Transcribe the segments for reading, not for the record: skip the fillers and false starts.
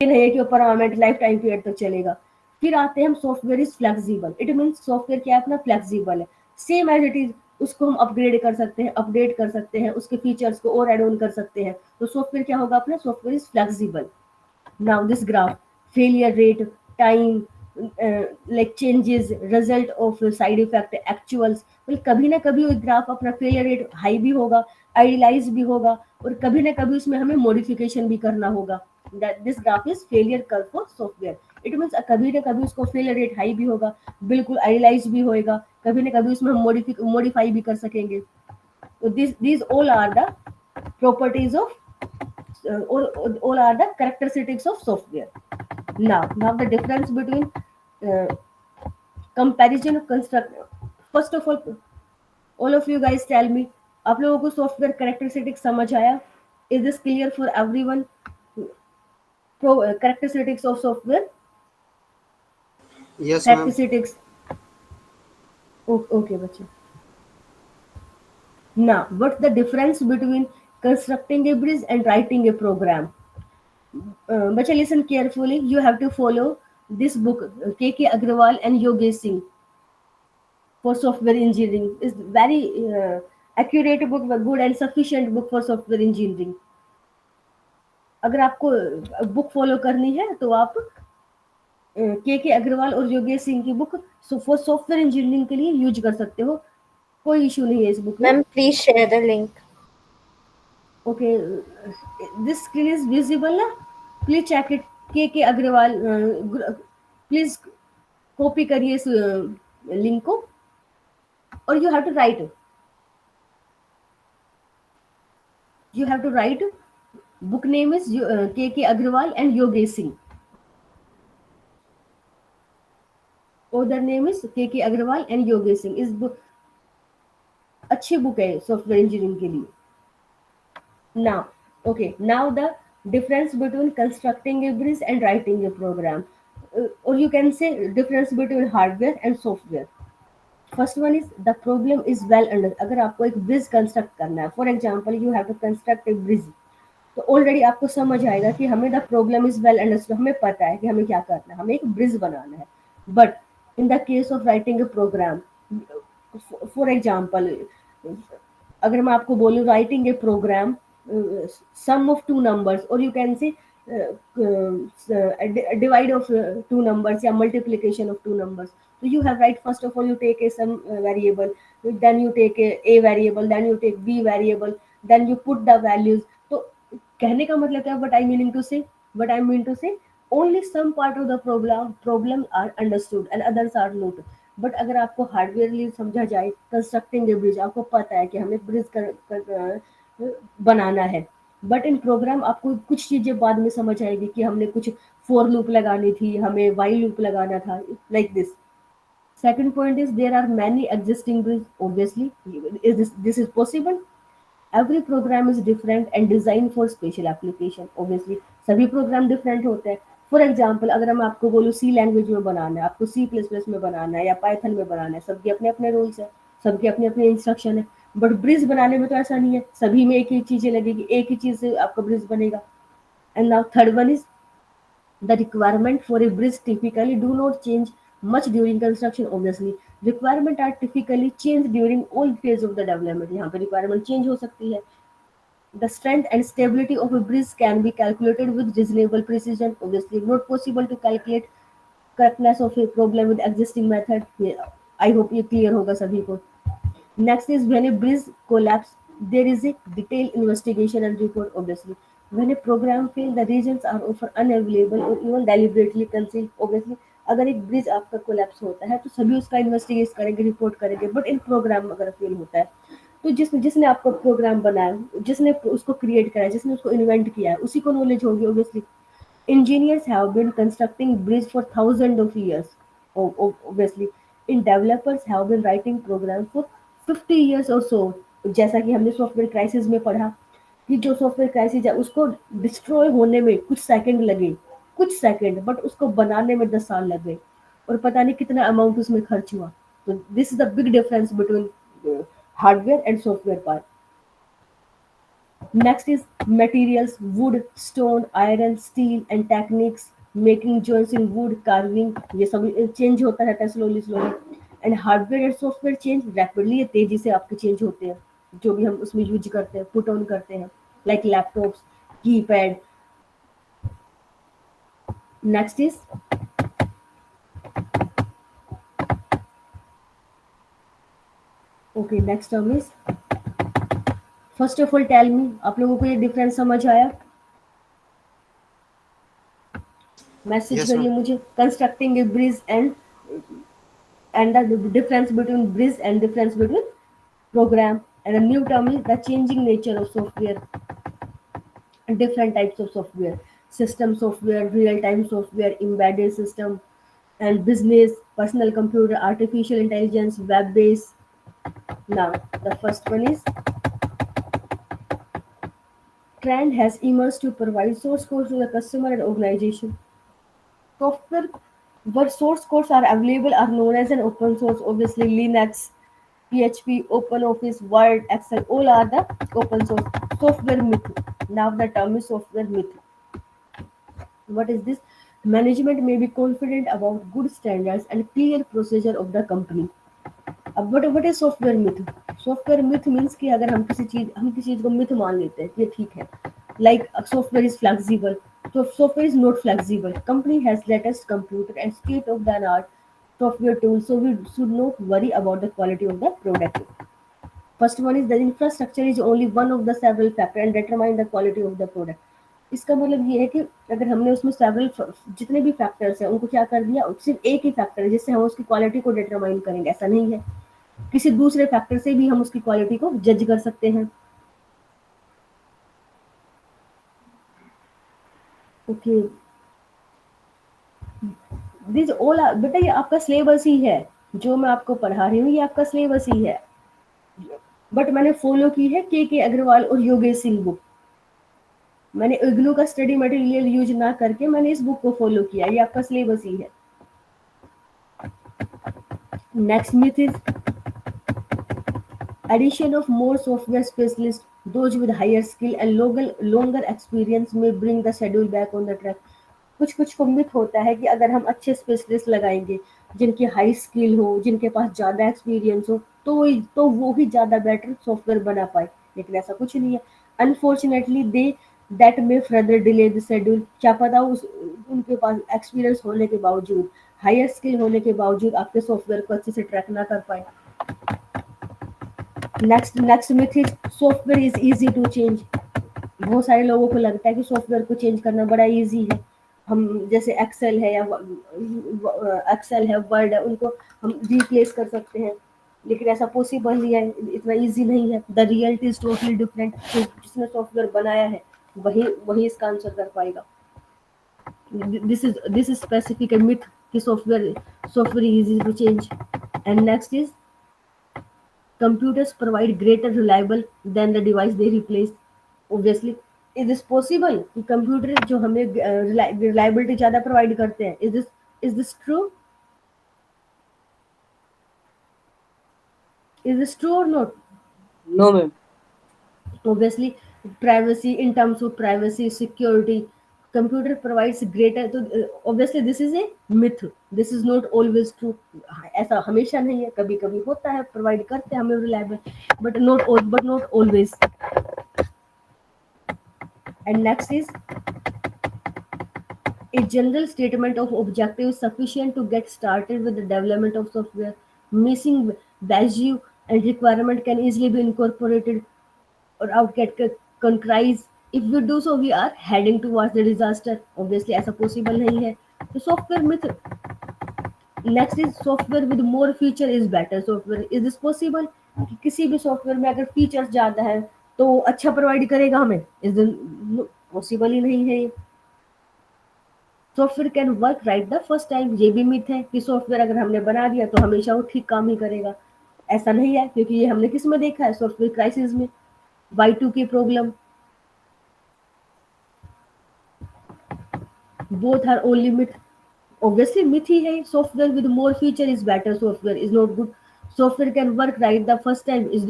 नहीं है कि वो परमानेंट लाइफ टाइम पीरियड तक चलेगा। फिर आते हैं हम software is flexible, it means software क्या है अपना फ्लेक्सिबल है, सेम एज इट इज उसको हम अपग्रेड कर सकते हैं, अपडेट कर सकते हैं, उसके फीचर्स को और एड ऑन कर सकते हैं। तो सॉफ्टवेयर क्या होगा अपना, software is flexible. Now this graph, failure rate, time, like changes, result of side effect, actuals, मतलब कभी ना कभी वो ग्राफ अपना फेलियर रेट हाई भी होगा, आइडियलाइज भी होगा, और कभी ना कभी उसमें हमें मॉडिफिकेशन भी करना होगा। This graph is failure curve for software. It means कभी ना कभी उसको फेलियर रेट हाई भी होगा, बिल्कुल आइडियलाइज भी होएगा, कभी ना कभी उसमें हम मॉडिफाई भी कर सकेंगे। These all are the properties of all are the characteristics of software. Now the difference between uh, comparison of construct. First of all of you guys tell me, आप लोगों को सॉफ्टवेयर कैरेक्टरिस्टिक्स समझ आया? Is this clear for everyone? Characteristics of software, Yes, ma'am. Characteristics, okay बच्चे। Now what's the difference between constructing a bridge and writing a program? Bacha, listen carefully. You have to follow this book, K.K. Agrawal and Yogesh Singh for software engineering. Is very accurate book, good and sufficient book for software engineering. अगर आपको book follow करनी है तो आप के अग्रवाल और योगेश सिंह की book for software engineering के लिए यूज कर सकते हो, कोई इशू नहीं है इस बुक में। Ma'am, please share the link. Okay, this screen is visible ना? Please check it. K Agarwal, please copy करिए इस लिंक को, और you have to write book name is K Agrawal and Yogesh Singh. Author name is K Agrawal and Yogesh Singh. इस book अच्छी book है software engineering के लिए। Now, okay, now the difference between constructing a bridge and writing a program, or you can say difference between hardware and software. First one is the problem is well under. अगर आपको एक bridge construct करना है, for example you have to construct a bridge, तो already आपको समझ आएगा कि हमें the problem is well understood, हमें पता है कि हमें क्या करना है, हमें एक ब्रिज बनाना है। But in the case of writing a program, for example अगर मैं आपको बोलूँ writing a program sum of two numbers, और you can say divide of two numbers या multiplication of two numbers, so you have right, first of all you take a some variable, then you take a variable, then you take b variable, then you put the values. तो कहने का मतलब क्या, what I mean to say, only some part of the problem are understood and others are not. But अगर आपको हार्डवेयरली समझा जाए, constructing ए bridge, आपको पता है कि हमें ब्रिज बनाना है, बट इन प्रोग्राम आपको कुछ चीजें बाद में समझ आएगी कि हमने कुछ फोर लूप लगानी थी, हमें वाइल लूप लगाना था, like this. Second point is there are many existing bridges. Obviously, is this is possible? Every program is different and designed for special application. Obviously, सभी प्रोग्राम डिफरेंट होते हैं। For example अगर मैं आपको बोलूँ सी language में बनाना है, आपको C++ में बनाना है या पाइथन में बनाना है, सबके अपने अपने रूल्स है, सबके अपने अपने इंस्ट्रक्शन है। बट ब्रिज बनाने में तो ऐसा नहीं है, सभी में एक ही चीजें लगेगी, एक ही चीज से आपका ब्रिज बनेगा। And now third one is the requirement for a bridge typically do not change much during construction. Obviously, requirement are typically changed during all phase of the development. यहाँ पे requirement change हो सकती है। The strength and stability of a bridge can be calculated with reasonable precision. Obviously, not possible to calculate correctness of a problem with existing method. I hope ये clear होगा सभी को। Next is when a bridge collapse, there is a detailed investigation and report. Obviously, when a program fail, the reasons are often unavailable or even deliberately concealed. Obviously, अगर एक bridge आपका collapse होता है तो सभी उसका इन्वेस्टिगेट करेंगे, report करेंगे। बट इन प्रोग्राम अगर फेल होता है तो जिसने जिसने आपका प्रोग्राम बनाया, जिसने उसको क्रिएट करा है, जिसने उसको इन्वेंट किया है, उसी को नॉलेज होगी। Obviously engineers have been constructing bridge for thousands of years. Obviously, in developers have been writing programs for 50 years or so. जैसा कि हमने सॉफ्टवेयर क्राइसिस में पढ़ा कि जो सॉफ्टवेयर क्राइसिस है उसको डिस्ट्रॉय होने में कुछ सेकंड लगे, कुछ सेकंड, बट उसको बनाने में 10 साल लग गए, और पता नहीं कितना अमाउंट उसमें खर्च हुआ। तो this is the big difference between hardware and software part. Next is materials: wood, stone, iron, steel, and techniques making joints in wood, carving. ये सब चेंज होता रहता है slowly slowly. And hardware and software change rapidly, ये तेजी से आपके change होते हैं, जो भी हम उसमें यूज करते हैं, पुट ऑन करते हैं, like laptops, keypad. Next is, okay, next term is, first of all tell me, आप लोगों को ये डिफरेंस समझ आया? मैसेज Yes, करिए ma'am. मुझे. Constructing A bridge and the difference between bridge and difference between program. And a new term is the changing nature of software. Different types of software: system software, real time software, embedded system, and business, personal computer, artificial intelligence, web based. Now the first one is, trend has emerged to provide source code to the customer and organization. Software where source codes are available are known as an open source. Obviously, Linux, PHP, OpenOffice, Word, Excel, all are the open source. Software myth. Now the term is software myth. What is this? Management may be confident about good standards and clear procedure of the company. अब what is software myth? Software myth means कि अगर हम किसी चीज को myth मान लेते हैं कि ये ठीक है. Like software is flexible. So software is not flexible. Company has latest computer and state of the art software tools, so we should not worry about the quality of the product. First one is the infrastructure is only one of the several factors and determine the quality of the product. इसका मतलब ये है कि अगर हमने उसमें several जितने भी फैक्टर्स हैं उनको क्या कर दिया, सिर्फ एक ही फैक्टर है जिससे हम उसकी क्वालिटी को डिटरमाइन करेंगे, ऐसा नहीं है. किसी दूसरे फैक्टर से भी हम उसकी क्वालिटी को जज कर सकते हैं. ओके, दिस ऑल, बेटा ये आपका सिलेबस ही है, जो मैं आपको पढ़ा रही हूँ ये आपका सिलेबस ही है. बट मैंने फॉलो की है के अग्रवाल और योगेश सिंह बुक. मैंने इग्नू का स्टडी मटेरियल यूज ना करके मैंने इस बुक को फॉलो किया, ये आपका सिलेबस ही है. Next myth is, addition of more software specialists, those with higher skill and longer experience may bring the schedule back on the track. कुछ कुछ को मिथ होता है कि अगर हम अच्छे स्पेशलिस्ट लगाएंगे जिनकी हाई स्किल हो, जिनके पास ज़्यादा एक्सपीरियंस हो, तो वो ही ज़्यादा बेटर सॉफ्टवेयर बना पाए, लेकिन ऐसा कुछ नहीं है. Unfortunately they that may further delay the schedule. क्या पता उनके पास एक्सपीरियंस होने के बावजूद, हायर स्किल होने के बावजूद आपके सॉफ्टवेयर को अच्छे से ट्रैक ना कर पाए. Next myth is, software is easy to change. बहुत सारे लोगों को लगता है कि सॉफ्टवेयर को चेंज करना बड़ा इजी है. हम जैसे एक्सेल है, वर्ड है, उनको हम रिप्लेस कर सकते हैं, लेकिन ऐसा पॉसिबल नहीं है, इतना इजी नहीं है. The reality is totally different. जिसने सॉफ्टवेयर बनाया है वही वही इसका आंसर कर पाएगा. दिस इज स्पेसिफिक मिथ कि software easy to change. And next is, computers provide greater reliable than the device they replace. Obviously, is this possible कि कंप्यूटर जो हमें रिलायबिलिटी ज़्यादा प्रोवाइड करते हैं? Is this true? Is this true or not? No, ma'am. Obviously, privacy, in terms of privacy, security, computer provides greater. तो obviously this is a myth. This is not always true. ऐसा हमेशा नहीं है, कभी कभी होता है, प्रोवाइड करते हैं हमें reliable, but not always. And next is, a general statement of objective is sufficient to get started with the development of software. Missing value and requirement can easily be incorporated or get concise. If we do so, we are heading towards the disaster. Obviously, ऐसा possible नहीं है. तो software myth. Next is, software with more feature is better software. Is this possible? कि किसी भी software में अगर features ज़्यादा है तो अच्छा प्रोवाइड करेगा हमें? इस दिन पॉसिबल ही नहीं है ये. Software can work right the first time. ये भी मिथ है कि सॉफ्टवेयर अगर हमने बना दिया तो हमेशा वो ठीक काम ही करेगा. ऐसा नहीं है, क्योंकि ये हमने किस में देखा है? सॉफ्टवेयर क्राइसिस में, Y2K problem. Both are only myth. Obviously myth ही है. Software with more feature is better software is not good. Software can work right the first time is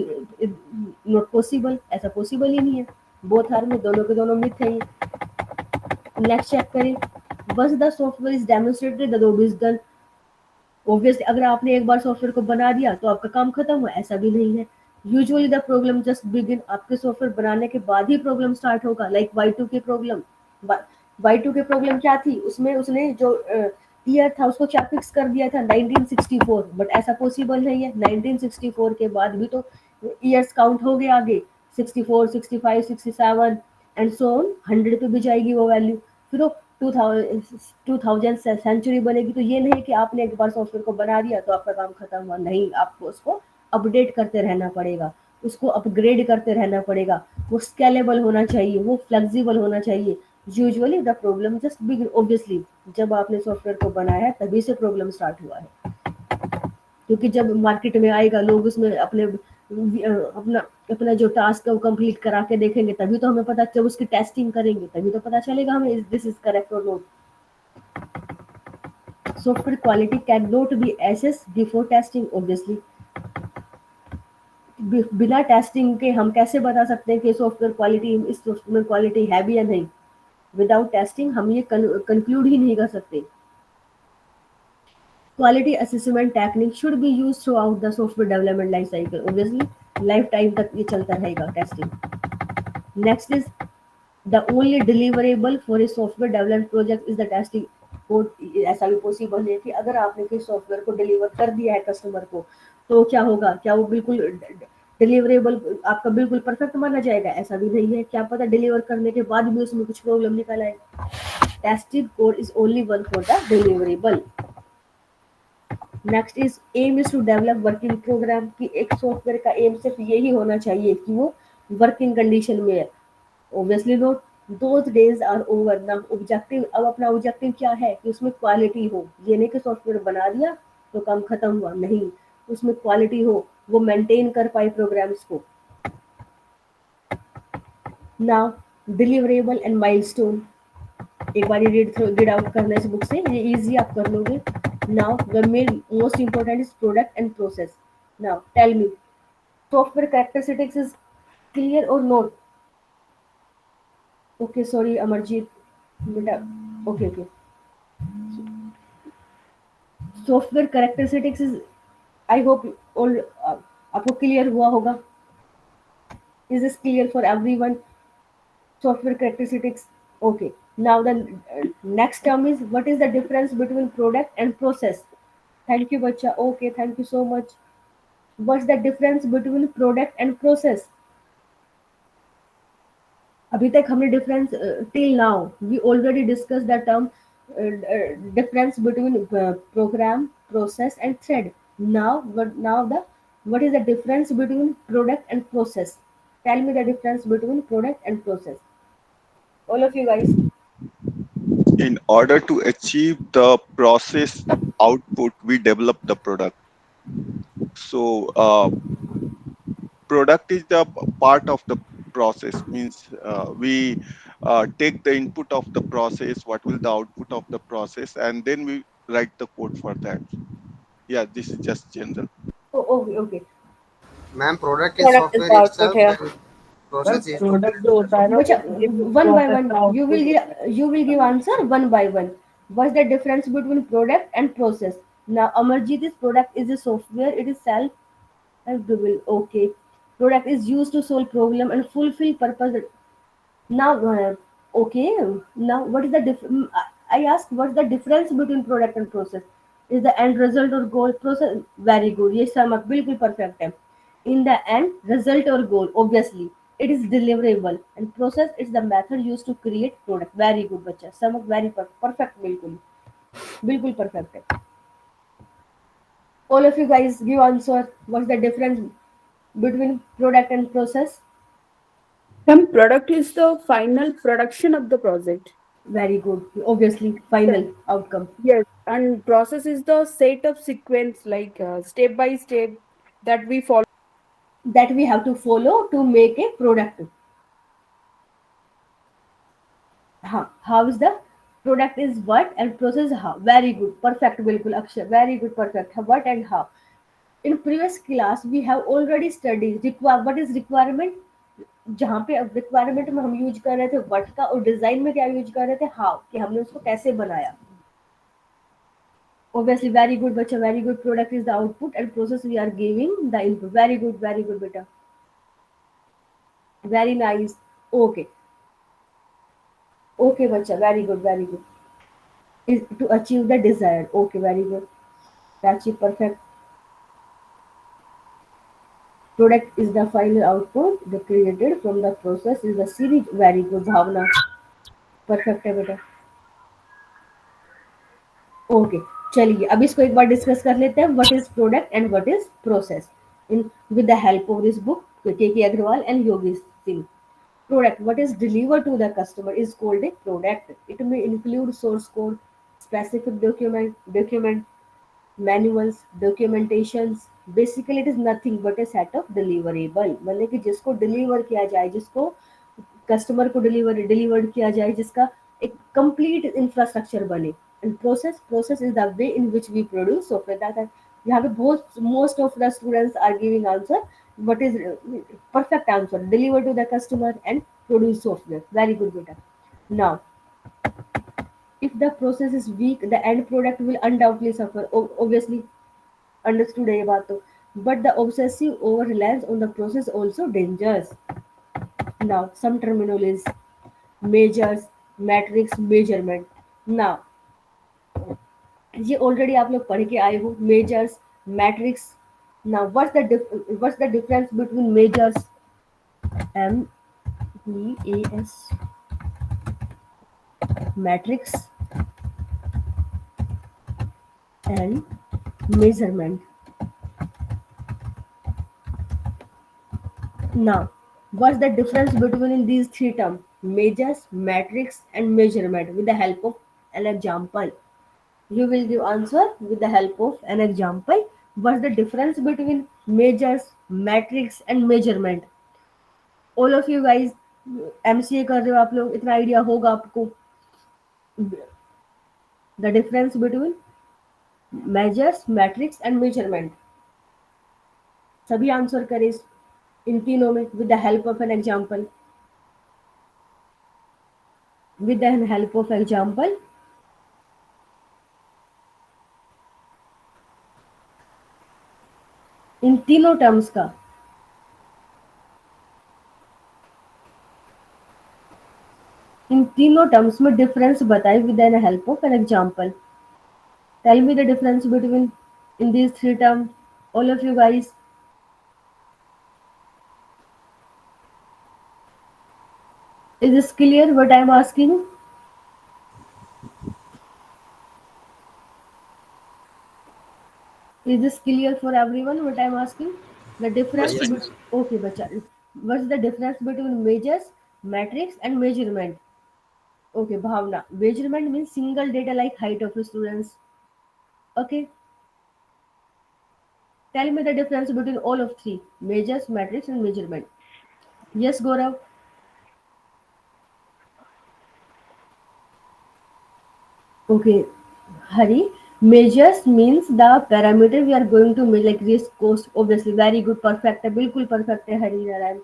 not possible. ऐसा पॉसिबल ही नहीं है. Both are में, दोनों के दोनों मिथ है ये। नेक्स्ट चेक करें, once the software is demonstrated the job is done. Obviously अगर आपने एक बार सॉफ्टवेयर को बना दिया तो आपका काम खत्म हुआ, ऐसा भी नहीं है। Usually the problem just begin, आपके सॉफ्टवेयर बनाने के बाद ही प्रॉब्लम स्टार्ट होगा। लाइक Y2 की प्रॉब्लम, Y2 की प्रॉब्लम क्या थी, उसमें उसने जो ईयर था उसको क्या फिक्स कर दिया था 1964, बट ऐसा पॉसिबल नहीं है। 1964 के बाद भी तो ईयर्स काउंट हो गए आगे, 64, 65, 67 एंड सो ऑन, 100 पे भी जाएगी वो वैल्यू। फिर वो 2000 सेंचुरी बनेगी। तो ये नहीं कि आपने एक बार सॉफ्टवेयर को बना दिया तो आपका काम खत्म हुआ, नहीं, आपको उसको अपडेट करते रहना पड़ेगा, उसको अपग्रेड करते रहना पड़ेगा। वो स्केलेबल होना चाहिए, वो फ्लेक्सिबल होना चाहिए। Usually the problem just begin, obviously जब आपने सॉफ्टवेयर को बनाया है तभी से प्रॉब्लम स्टार्ट हुआ है। क्योंकि जब मार्केट में आएगा, लोग उसमें अपना अपना जो टास्क है वो कंप्लीट करा के देखेंगे, तभी तो हमें पता, जब उसकी टेस्टिंग करेंगे तभी तो पता चलेगा हमें दिस इज करेक्ट और not. Software quality can not be assess before testing, obviously बिना टेस्टिंग के हम कैसे बता सकते हैं कि सॉफ्टवेयर क्वालिटी, इस सॉफ्टवेयर क्वालिटी है भी या नहीं। विदाउट टेस्टिंग हम ये कंक्लूड ही नहीं कर सकते। Quality assessment technique should be use through out the software development life cycle, obviously life time तक ये चलता रहेगा testing. Next is the only deliverable for a software development project is the testing code. ऐसा भी possible है कि अगर आपने किसी सॉफ्टवेयर को डिलीवर कर दिया है कस्टमर को, तो क्या होगा, क्या वो बिल्कुल डिलीवरेबल आपका बिल्कुल परफेक्ट माना जाएगा? ऐसा भी नहीं है, क्या पता डिलीवर करने के बाद भी उसमें कुछ प्रॉब्लम निकल आए। Tested code is only one for the deliverable. Next is aim is to develop working program, कि एक सॉफ्टवेयर का एम सिर्फ यही होना चाहिए कि वो वर्किंग कंडीशन में है, obviously not. Those days are over ना। ऑब्जेक्टिव, अब अपना ऑब्जेक्टिव क्या है कि उसमें क्वालिटी हो, ये नहीं कि सॉफ्टवेयर बना दिया तो काम खत्म हुआ, नहीं, उसमें क्वालिटी हो, वो मेंटेन कर पाए प्रोग्राम्स को। नाउ डिलीवरेबल एंड माइलस्टोन, एक बार रीड आउट करना इस बुक से, ये इजी आप कर लोगे। Now the main most important is product and process. Now tell me, software characteristics is clear और नॉट? ओके सॉरी अमरजीत बेटा, okay okay. Software characteristics is, I hope all आपको क्लियर हुआ होगा। Is this clear for everyone? Software characteristics, okay. Now the next term is, what is the difference between product and process? Thank you bacha, okay, thank you so much. What's the difference between product and process? अभी तक हमने difference, till now we already discuss the term difference between program, process and thread. Now the what is the difference between product and process? Tell me the difference between product and process, all of you guys. In order to achieve the process output, we develop the product. So product is the part of the process, means we take the input of the process, what will the output of the process, and then we write the code for that. Yeah, this is just general. Oh, okay, okay. Ma'am product is product is software the output itself है। And ma'am process is to product जो produce the होता है ना But वो ये one by process one, का output होता you will give answer one by one. What's the difference between product and process? Now, Amarjit, product is a software. It is self available. Okay. Product is used to solve problem and fulfill purpose. Now, okay. Now, what is the I ask, what's the difference between product and process? Is the end result or goal? Process, very good. Yes, Samak, बिल्कुल perfect है. In the end, result or goal, obviously, it is deliverable. And process is the method used to create product. Very good, बच्चा. Samak, very perfect, बिल्कुल, बिल्कुल perfect है. All of you guys give answer. What's the difference between product and process? Ma'am product is the final production of the project. Very good. Obviously, final outcome. Yes, and process is the set of sequence, like step by step that we follow. That we have to follow to make a product. How is the product is what and process how? Very good, perfect, bilkul Akshay. Very good, perfect. What and how? In previous class, we have already studied what is requirement. जहाँ पे requirement में हम use कर रहे थे what का, और design में क्या यूज कर रहे थे हाउ, कि हमने उसको कैसे बनाया. Obviously, very good, bacha. Very good. Product is the output, and process we are giving the input. Very good, beta. Very nice. Okay, okay, bacha. Very good, very good. Is to achieve the desired. Okay, very good. That's it. Perfect. Product is the final output. The created from the process is the series. Very good, Bhavna. Perfect है बेटा. Okay, चलिए अब इसको एक बार discuss कर लेते हैं. What is product and what is process in with the help of this book K Agarwal and Yogi Singh. Product, what is delivered to the customer is called a product. It may include source code, specific document, manuals, documentations. Basically, it is nothing but a set of deliverable. मतलब कि जिसको deliver किया जाए, जिसको customer को delivered किया जाए, जिसका एक कंप्लीट इंफ्रास्ट्रक्चर बने. And process is the way in which we produce software. That यहाँ पे बहुत most of the students are giving answer. What is perfect answer? Deliver to the customer and produce software. Very good, beta. Now, if the process is weak, the end product will undoubtedly suffer. Obviously, understood है ये बात तो. But the obsessive over reliance on the process also dangerous. Now, some terminologies: measures, metrics, measurement. Now, ये already आप लोग पढ़ के आए हो. Measures, matrix. Now, what's the difference between measures? MEAS, matrix and measurement. Now, what's the difference between these three terms? Measures, matrix and measurement with the help of an example. You will give answer with the help of an example. What's the difference between measures, matrix and measurement? All of you guys MCA कर रहे हो आप लोग, इतना idea होगा आपको. The difference between measures, matrix and measurement. सभी answer करें इन तीनों में with the help of an example. With the help of example. इन तीनों टर्म्स का इन तीनों टर्म्स में डिफरेंस बताए with the help of an example. Tell me the difference between in these three term, all of you guys. Is this clear what I am asking? Is this clear for everyone what I am asking? The difference. Yes. Okay, bacha. What's the difference between measures, matrix, and measurement? Okay, Bhavna. Measurement means single data like height of students. Okay. Tell me the difference between all of three: measures, matrix, and measurement. Yes, Gaurav. Okay, Hari. Measures means the parameter we are going to measure, like risk, cost. Obviously, very good, perfect है, बिल्कुल perfect है Hari Narayan.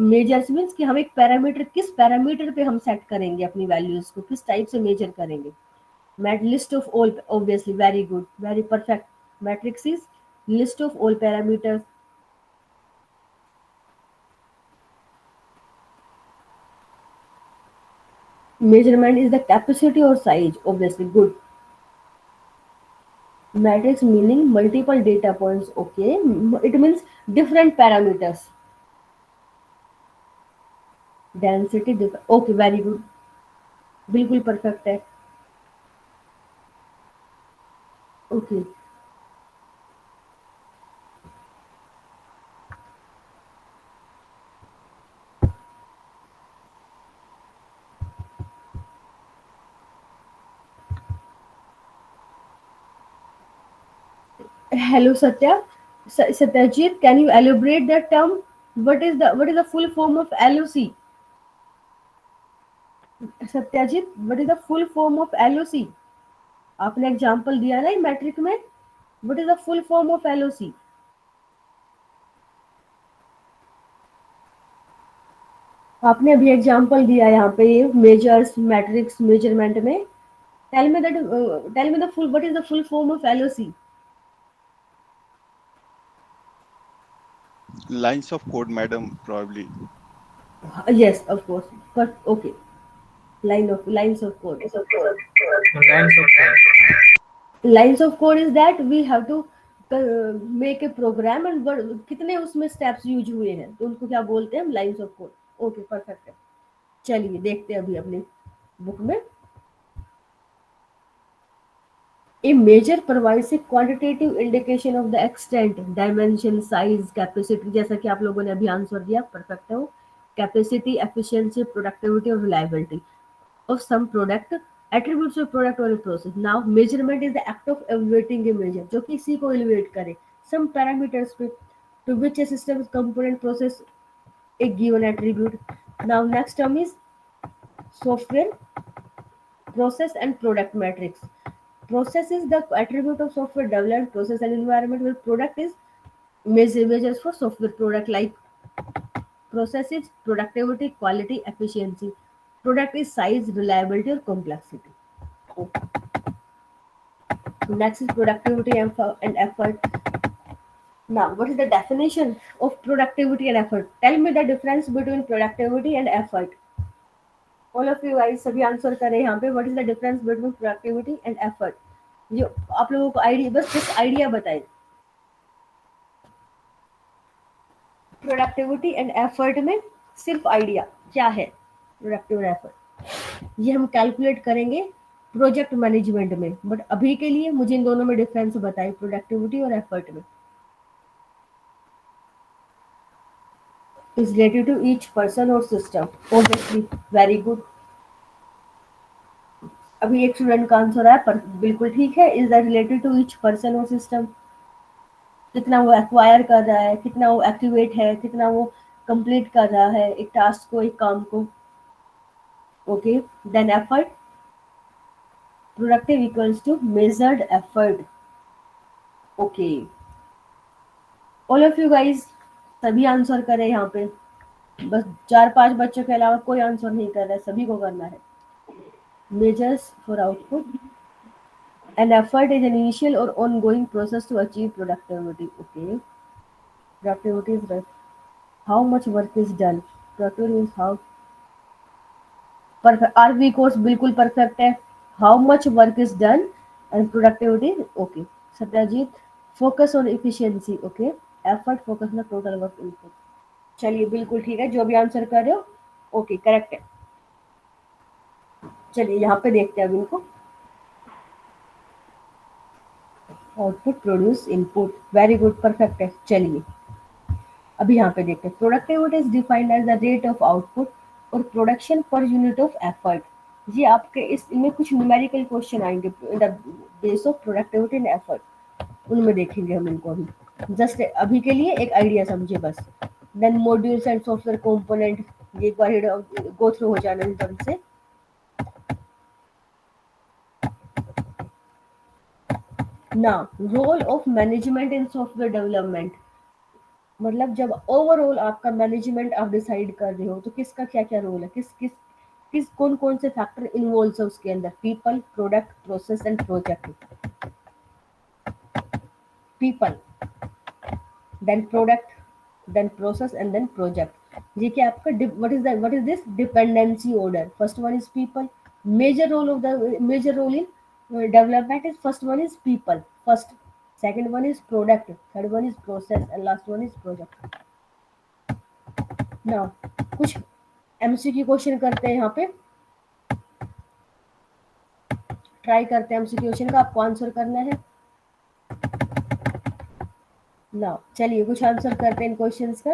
Measures means कि हम एक parameter, किस parameter पे हम set करेंगे अपनी वैल्यूज को, किस टाइप से मेजर करेंगे. Mat list of all, obviously very good, very perfect. Matrix is list of all parameters. Measurement is the capacity or size, obviously good. Matrix meaning multiple data points. Okay, it means different parameters. Density different. Okay, very good, बिल्कुल perfect है. Okay, hello Satya. Satyajit, can you elaborate that term? What is the full form of LOC? Satyajit, what is the full form of LOC? आपने example दिया ना metric में. What is the full form of LOC? आपने अभी example दिया यहाँ पे measures metrics measurement में. Tell me the full, what is the full form of LOC? Lines of code, madam, probably. Yes, of course. But okay, lines of code. Lines of code. Lines of code is that we have to make a program and कितने उसमें steps use हुए हैं तो उनको क्या बोलते हैं हम lines of code. Okay perfect है. चलिए देखते हैं अभी अपनी बुक में. A measure provides a quantitative indication of the extent, dimension, size, capacity, जैसा कि आप लोगों ने अभी आंसर दिया परफेक्ट है वो. Capacity, efficiency, productivity और reliability of some product, attributes of product or a process. Now measurement is the act of evaluating a measure, जो किसी को evaluate करे some parameters पे to which a system component process a given attribute. Now next term is software, process and product metrics. Process is the attribute of software developed process and environment, where product is measures for software product like process is productivity, quality, efficiency. Product is size, reliability or complexity. Okay. Next is productivity and effort. Now, what is the definition of productivity and effort? Tell me the difference between productivity and effort. All of you guys सभी answer करें यहाँ पे. What is the difference between productivity and effort? जो आप लोगों को idea, बस just idea बताएं. प्रोडक्टिविटी एंड एफर्ट में सिर्फ आइडिया क्या है. प्रोडक्टिव और एफर्ट ये हम कैलकुलेट करेंगे प्रोजेक्ट मैनेजमेंट में. बट अभी के लिए मुझे इन दोनों में डिफरेंस बताइए प्रोडक्टिविटी और एफर्ट में. Is related to each person और सिस्टम. Obviously very good. अभी एक स्टूडेंट का आंसर आया पर बिल्कुल ठीक है. Is that related to each person और सिस्टम. कितना वो एक्वायर कर रहा है, कितना वो एक्टिवेट है, कितना वो कंप्लीट कर रहा है एक टास्क को, एक काम को. Okay then effort. Productive equals to measured effort. Okay all of you guys सभी आंसर करें यहाँ पे. बस 4-5 बच्चों के अलावा कोई आंसर नहीं कर रहा है, सभी को करना है. Measures for output. An effort is an initial or ongoing process to achieve productivity. Okay. Productivity is right. How much work is done? Productivity is how. Perfect. RV course बिल्कुल perfect है. How much work is done and productivity. Okay. Satyajit. Focus on efficiency. Okay. Effort focus on total work input. चलिए बिल्कुल ठीक है. जो भी answer कर रहे हो ओके करेक्ट है. चलिए यहाँ पे देखते हैं अब इनको. Output produce input. Very good perfect है. चलिए अभी यहाँ पे देखते हैं. Productivity is defined as the rate of output और production per unit of effort. ये आपके इसमें कुछ न्यूमेरिकल क्वेश्चन आएंगे in the base of productivity and effort. उनमें देखेंगे हम इनको. अभी जस्ट अभी के लिए एक आइडिया समझे बस. Then modules and software component. ये एक बार गो थ्रू हो जाना एकदम से. Now, role of management in software development. मतलब जब ओवरऑल आपका मैनेजमेंट आप डिसाइड कर रहे हो तो किसका क्या क्या रोल है, किस कौन कौन से फैक्टर इन्वॉल्व है उसके अंदर. People, product, process and project. People, then product, then process and then project. ये क्या आपका what is this dependency order. First one is people. Major role in development is first one is people first, second one is product, third one is process and last one is project. now कुछ MCQ question करते हैं यहाँ पे. Try करते हैं MCQ question का. आपको answer करना है. नाउ चलिए कुछ आंसर करते हैं इन क्वेश्चंस का.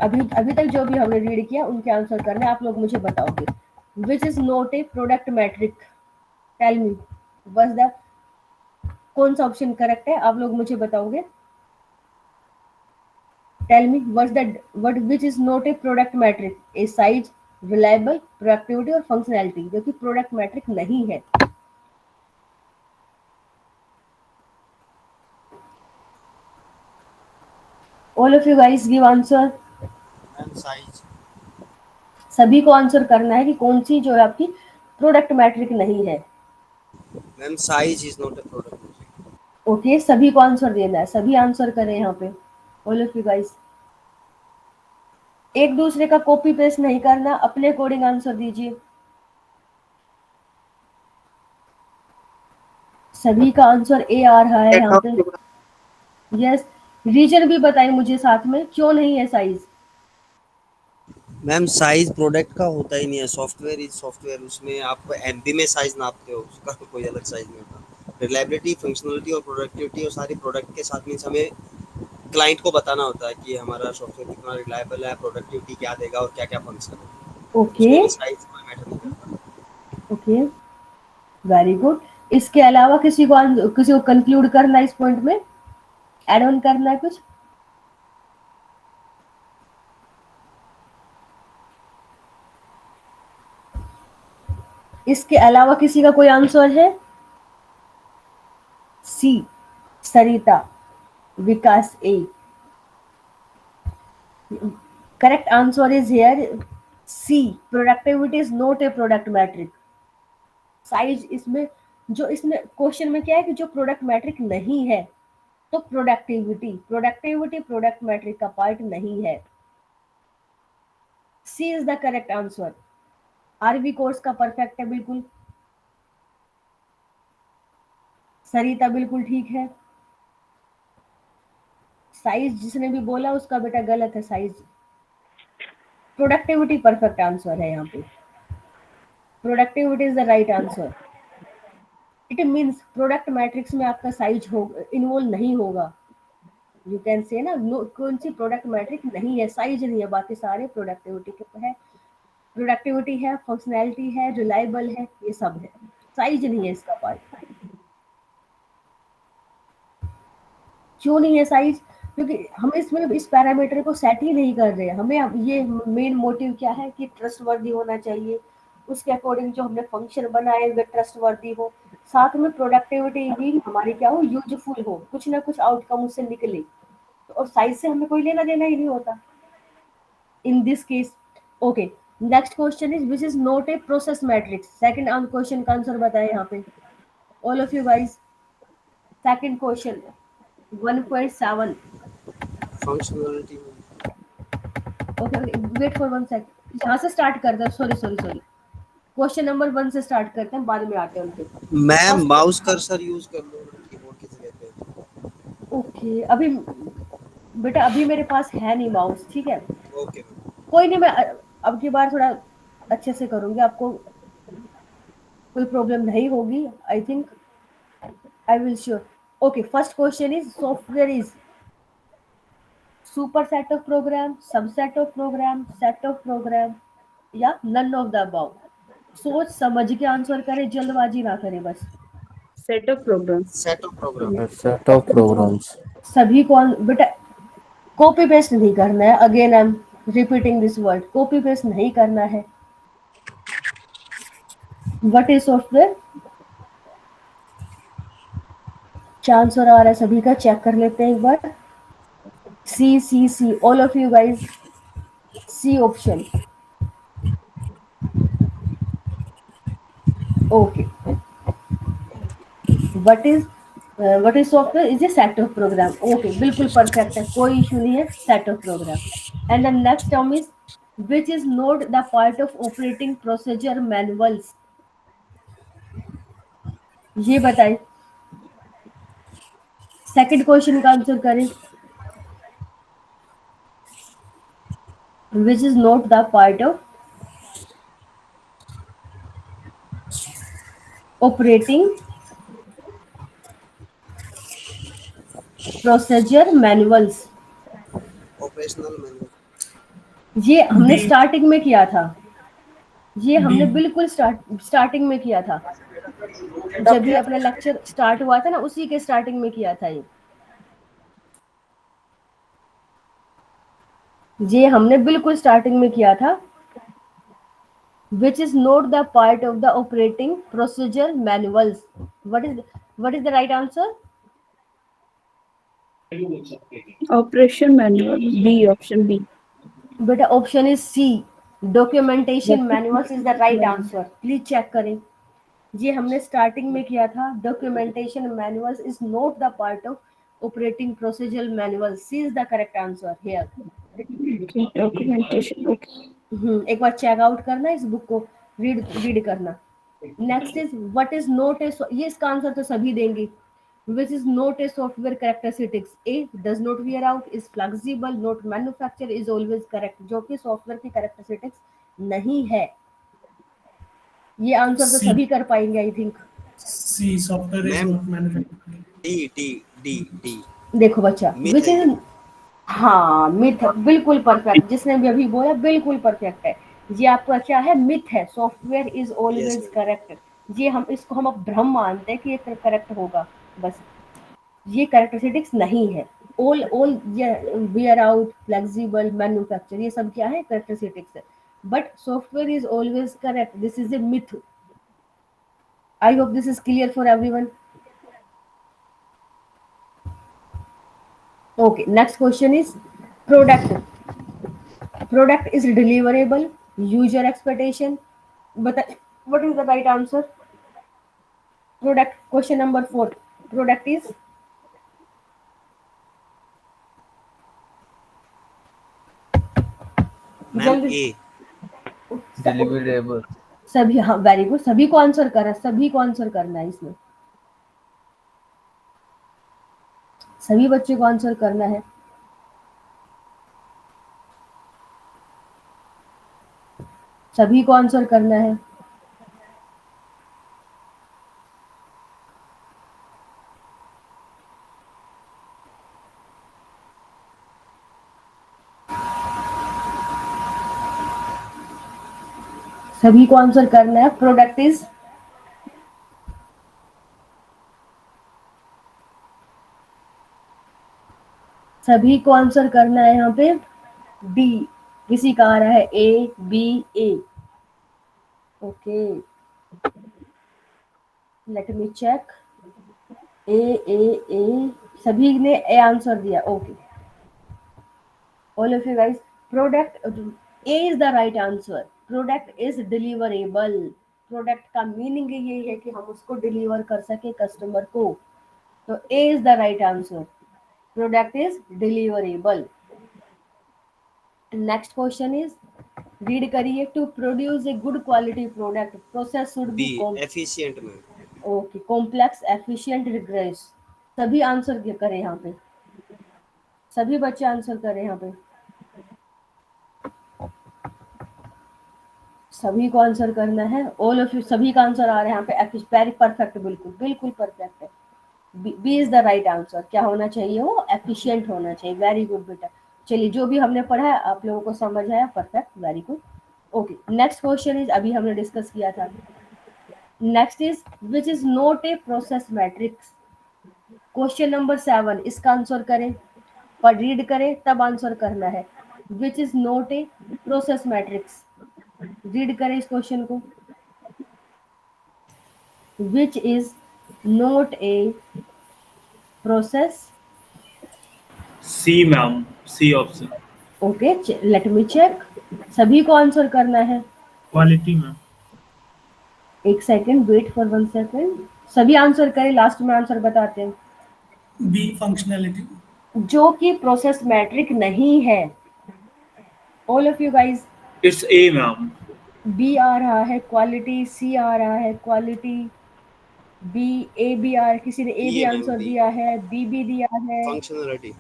अभी तक जो भी हमने रीड किया उनके आंसर करने आप लोग मुझे बताओगे. Which is not a product metric. Tell me बस द कौन सा ऑप्शन करेक्ट है आप लोग मुझे बताओगे. Tell me what which is not a product metric. A size, reliable, productivity और फंक्शनैलिटी, जो कि प्रोडक्ट मैट्रिक नहीं है. All of you guys give answer. Ma'am size. सभी को आंसर करना है कि कौन सी जो है आपकी प्रोडक्ट मैट्रिक नहीं है। Ma'am size is not a product. Okay, सभी को आंसर देना है, सभी आंसर करें यहाँ पे, ऑल ऑफ यू गाइस। एक दूसरे का कॉपी पेस्ट नहीं करना, अपने अकॉर्डिंग आंसर दीजिए। सभी का आंसर ए आ रहा है यहाँ पे। यस, रीजन भी बताइए मुझे साथ में, क्यों नहीं है साइज? मैम साइज प्रोडक्ट का होता ही नहीं है, सॉफ्टवेयर इज सॉफ्टवेयर, उसमें आप एमबी में साइज नापते हो, उसका कोई अलग साइज नहीं होता। रिलायबिलिटी, फंक्शनलिटी और प्रोडक्टिविटी और सारी प्रोडक्ट के साथ मीन्स हमें क्लाइंट को बताना होता है कि हमारा सॉफ्टवेयर कितना रिलायबल है, प्रोडक्टिविटी क्या देगा और क्या क्या फंक्शन है। ओके उसमें भी साइज कोई मैटर नहीं करता। Okay, very good. इसके अलावा किसी को कंक्लूड करना है इस पॉइंट में, एड ऑन करना है कुछ? इसके अलावा किसी का कोई आंसर है? C, Sarita, Vikas A. Correct answer is here C, productivity is not a product metric. Size इसमें, जो इसमें क्वेश्चन में क्या है कि जो प्रोडक्ट मैट्रिक नहीं है, तो प्रोडक्टिविटी प्रोडक्ट मैट्रिक का पार्ट नहीं है। C is the correct answer. आरवी कोर्स का परफेक्ट है बिल्कुल। सरिता बिल्कुल ठीक है। साइज जिसने भी बोला उसका बेटा गलत है, साइज। प्रोडक्टिविटी परफेक्ट आंसर है यहाँ पे। Productivity is the right answer. It means product matrix में आपका साइज हो इन्वॉल्व नहीं होगा। यू कैन से ना, कौन सी प्रोडक्ट मैट्रिक नहीं है, साइज नहीं है, बाकी सारे प्रोडक्टिविटी के है। प्रोडक्टिविटी है, फंक्शनैलिटी है, रिलायबल है, ये सब है, साइज नहीं है इसका पार्ट। क्यों नहीं है साइज? क्योंकि हम इसमें इस पैरामीटर को सेट ही नहीं कर रहे हैं। हमें अब ये मेन मोटिव क्या है कि ट्रस्टवर्दी होना चाहिए, उसके अकॉर्डिंग जो हमने फंक्शन बनाए वे ट्रस्टवर्दी हो, साथ में प्रोडक्टिविटी भी हमारी क्या हो, यूजफुल हो, कुछ ना कुछ आउटकम उससे निकले। तो और साइज से हमें कोई लेना देना ही नहीं होता in this case. Okay, next question is which is not a process metrics. Second question का आंसर बताए यहाँ पे, all of you guys. Second question 1.7। Functionality. Okay, wait for 1 second, यहाँ से स्टार्ट करते हैं। सॉरी क्वेश्चन नंबर 1 से start करते हैं, बाद में आते हैं उनके। मैम माउस कर्सर यूज कर लो कीबोर्ड की जगह पे। ओके, अभी बेटा अभी मेरे पास है नहीं माउस, ठीक है? ओके कोई नहीं, मैं अब की बार थोड़ा अच्छे से करूंगी, आपको कोई प्रॉब्लम नहीं होगी, I think, I will sure. Okay, first question is software is super set of program, subset of program, set of program, या नन ऑफ द अबव? सोच समझ के आंसर करें, जल्दबाजी ना करें बस। Set of programs. Set of program. A set of programs. सभी को बेटा कॉपी पेस्ट नहीं करना है, again I am repeating this word, copy paste नहीं करना है। What is software? क्या आंसर आ रहा है सभी का, चेक कर लेते हैं एक बार। C, all of you guys, C option. Okay, what is software is a set of program. Okay, बिल्कुल परफेक्ट है, कोई इशू नहीं है, set of program. And the next term is which is not the part of operating procedure manuals। ये बताइए, second question का answer करें। which is not the part of operating procedure manuals। Operational manual. ये हमने starting में किया था, ये हमने बिल्कुल स्टार्टिंग में किया था, जब भी अपना लेक्चर स्टार्ट हुआ था ना, उसी के स्टार्टिंग में किया था ये हमने बिल्कुल स्टार्टिंग में किया था। which is not the part of the operating procedure manuals। what is the right answer? Operation manual, B, option B। बेटा option is C, documentation manuals is the right answer. Please check करें, ये हमने starting में किया था। Documentation manuals is not the part of operating procedure manual. C is the correct answer here. Documentation, okay. एक बार check out करना, इस बुक को रीड करना। Next is what is note A, ये इसका आंसर तो सभी देंगे। Which is not a software characteristics? A does not wear out, is flexible, not manufacture, is always correct। जो कि सॉफ्टवेयर की कैरेक्टरिस्टिक्स नहीं है। ये आंसर तो C, सभी कर पाएंगे I think. C, software is Ma'am. not manufactured. D देखो बच्चा, Myth विच है इज, हाँ मिथ, बिल्कुल परफेक्ट। जिसने भी अभी बोला बिल्कुल परफेक्ट है। ये आपका क्या है, मिथ है। Software is always ma'am. Correct. ये हम इसको हम अब भ्रम मानते हैं कि ये करेक्ट होगा, बस ये कैरेक्टरिस्टिक्स नहीं है। All wear out, flexible, manufacture, ये सब क्या है, कैरेक्टरिस्टिक्स है। But software is always correct, this is a myth. I hope this is clear for everyone. Okay, next question is product. Product is deliverable, user expectation. But what is the right answer? Product, question number 4. Product is Ma'am, जल्दी A. Deliverable. सभी, हाँ very good, सभी को answer करना, सभी को answer करना है इसमें, सभी बच्चे को आंसर करना है। सभी को आंसर करना है। सभी को आंसर करना है। प्रोडक्ट इज, सभी को आंसर करना है यहाँ पे डी। किसी का आ रहा है A B A. Okay, let me check. A A A, सभी ने ए आंसर दिया। Okay, all of you guys, product A is the right answer. Product is deliverable. Product का मीनिंग यही है कि हम उसको डिलीवर कर सके कस्टमर को, तो A is the right answer. Product is deliverable. Next question is, read करिए। To produce a good quality product, process should be B. Efficient, ma'am. Okay, complex, efficient, rigorous. सभी आंसर करें यहाँ पे, सभी बच्चे आंसर करें यहाँ पे। सभी को आंसर करना है। ऑल ऑफ यू, सभी का आंसर आ रहा है यहाँ पे। वेरी परफेक्ट, बिल्कुल बिल्कुल परफेक्ट है। B is the right answer. क्या होना चाहिए, वो एफिशिएंट होना चाहिए। वेरी गुड बेटा। चलिए, जो भी हमने पढ़ा है आप लोगों को समझ आया, perfect, very good. Okay, next question is, अभी हमने डिस्कस किया था। Next is, which is not a process matrix. Question number 7, इसका आंसर करें, पर रीड करें तब आंसर करना है। Which is not a process metrics, read करें इस क्वेश्चन को। Which is not a process, C, ma'am. C option. Okay, let me check. सभी को आंसर करना है। Quality, ma'am. एक सेकंड, वेट फॉर 1 सेकंड। सभी आंसर करें, लास्ट में आंसर बताते हैं। B, functionality. जो कि प्रोसेस मैट्रिक नहीं है। All of you guys, It's A, ma'am. B आ रहा है, क्वालिटी, सी आ रहा है, quality, B, A B are, किसी ने ए भी B, ma'am, आंसर B. दिया है, बी भी दिया है, Functionality.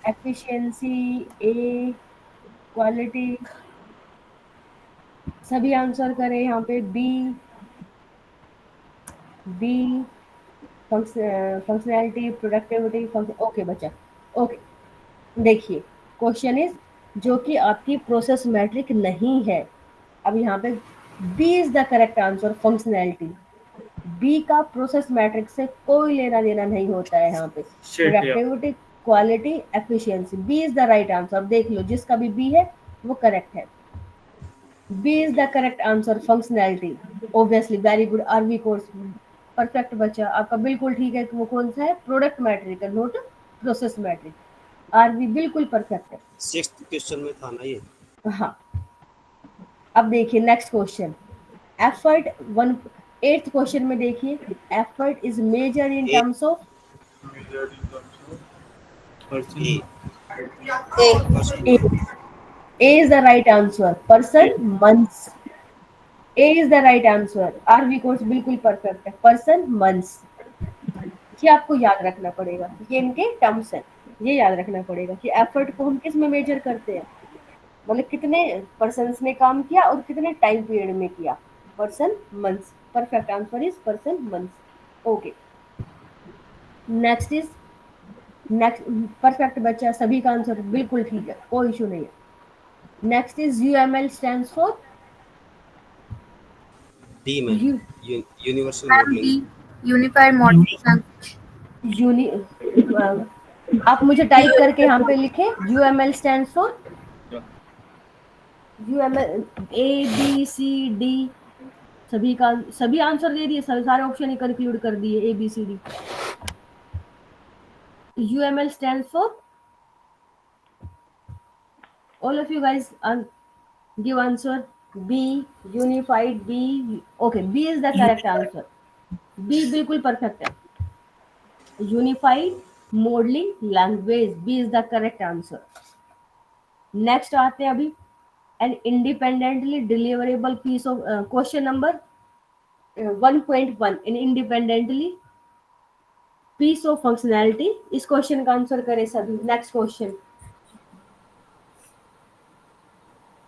Efficiency, A, quality. सभी आंसर करें यहाँ पे। B, B, functionality, productivity, function. Okay बच्चा, ओके, देखिए क्वेश्चन इज, जो कि आपकी प्रोसेस मैट्रिक नहीं है। अब यहाँ पे B is the correct answer, functionality. B का प्रोसेस मैट्रिक से कोई लेना देना नहीं होता है यहाँ पे। Shit, yeah. Productivity, quality, efficiency, B is the right answer. देख लो, जिसका भी बी है वो करेक्ट है। B is the correct answer, functionality. Obviously, very good, Aarvi कोर्स, परफेक्ट बच्चा, आपका बिल्कुल ठीक है। वो कौन सा है, प्रोडक्ट मैट्रिक है, नोट प्रोसेस मैट्रिक। आरवी बिल्कुल परफेक्ट है। 6th क्वेश्चन में था ना ये। हाँ, अब देखिए next question, effort one, 8th question में देखिए, effort is measure in a terms of, Measured in terms of person. A A. A is the right answer. Person, months. A is the right answer. RV course बिल्कुल perfect है. Person, months. ये आपको याद रखना पड़ेगा. ये इनके terms हैं. ये याद रखना पड़ेगा कि एफर्ट को हम किस में मेजर करते हैं. मतलब कितने पर्सन्स ने काम किया और कितने टाइम पीरियड में किया. Person, months. Perfect answer is person, months. Okay. Next is, next perfect बच्चा, सभी का आंसर बिल्कुल ठीक है, कोई इशू नहीं है. Next is UML stands for D ma'am, U universal modelling. Unified modelling language. यूनि आप मुझे टाइप करके यहाँ पे लिखे, UML stands for UML ABCD. सभी आंसर दे दिए, सारे ऑप्शन ही कंक्लूड कर दिए ABCD. UML stands for, all of you guys give answer. B, unified. B, okay, B is the correct answer. B बिल्कुल परफेक्ट है. Unified modelling language, B is the correct answer. Next आते हैं अभी, an independently deliverable piece of, question number 1.1, an independently piece of functionality. इस question का answer करें सभी. Next question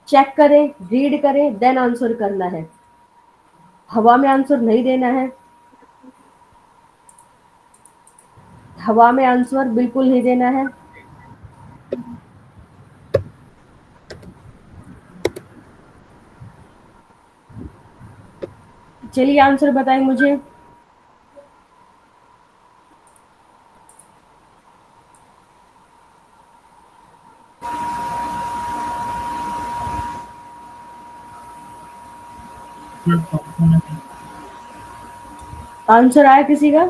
check करें, रीड करें, देन आंसर करना है. हवा में आंसर नहीं देना है. हवा में आंसर बिल्कुल नहीं देना है. चलिए आंसर बताएं मुझे. आंसर आया किसी का?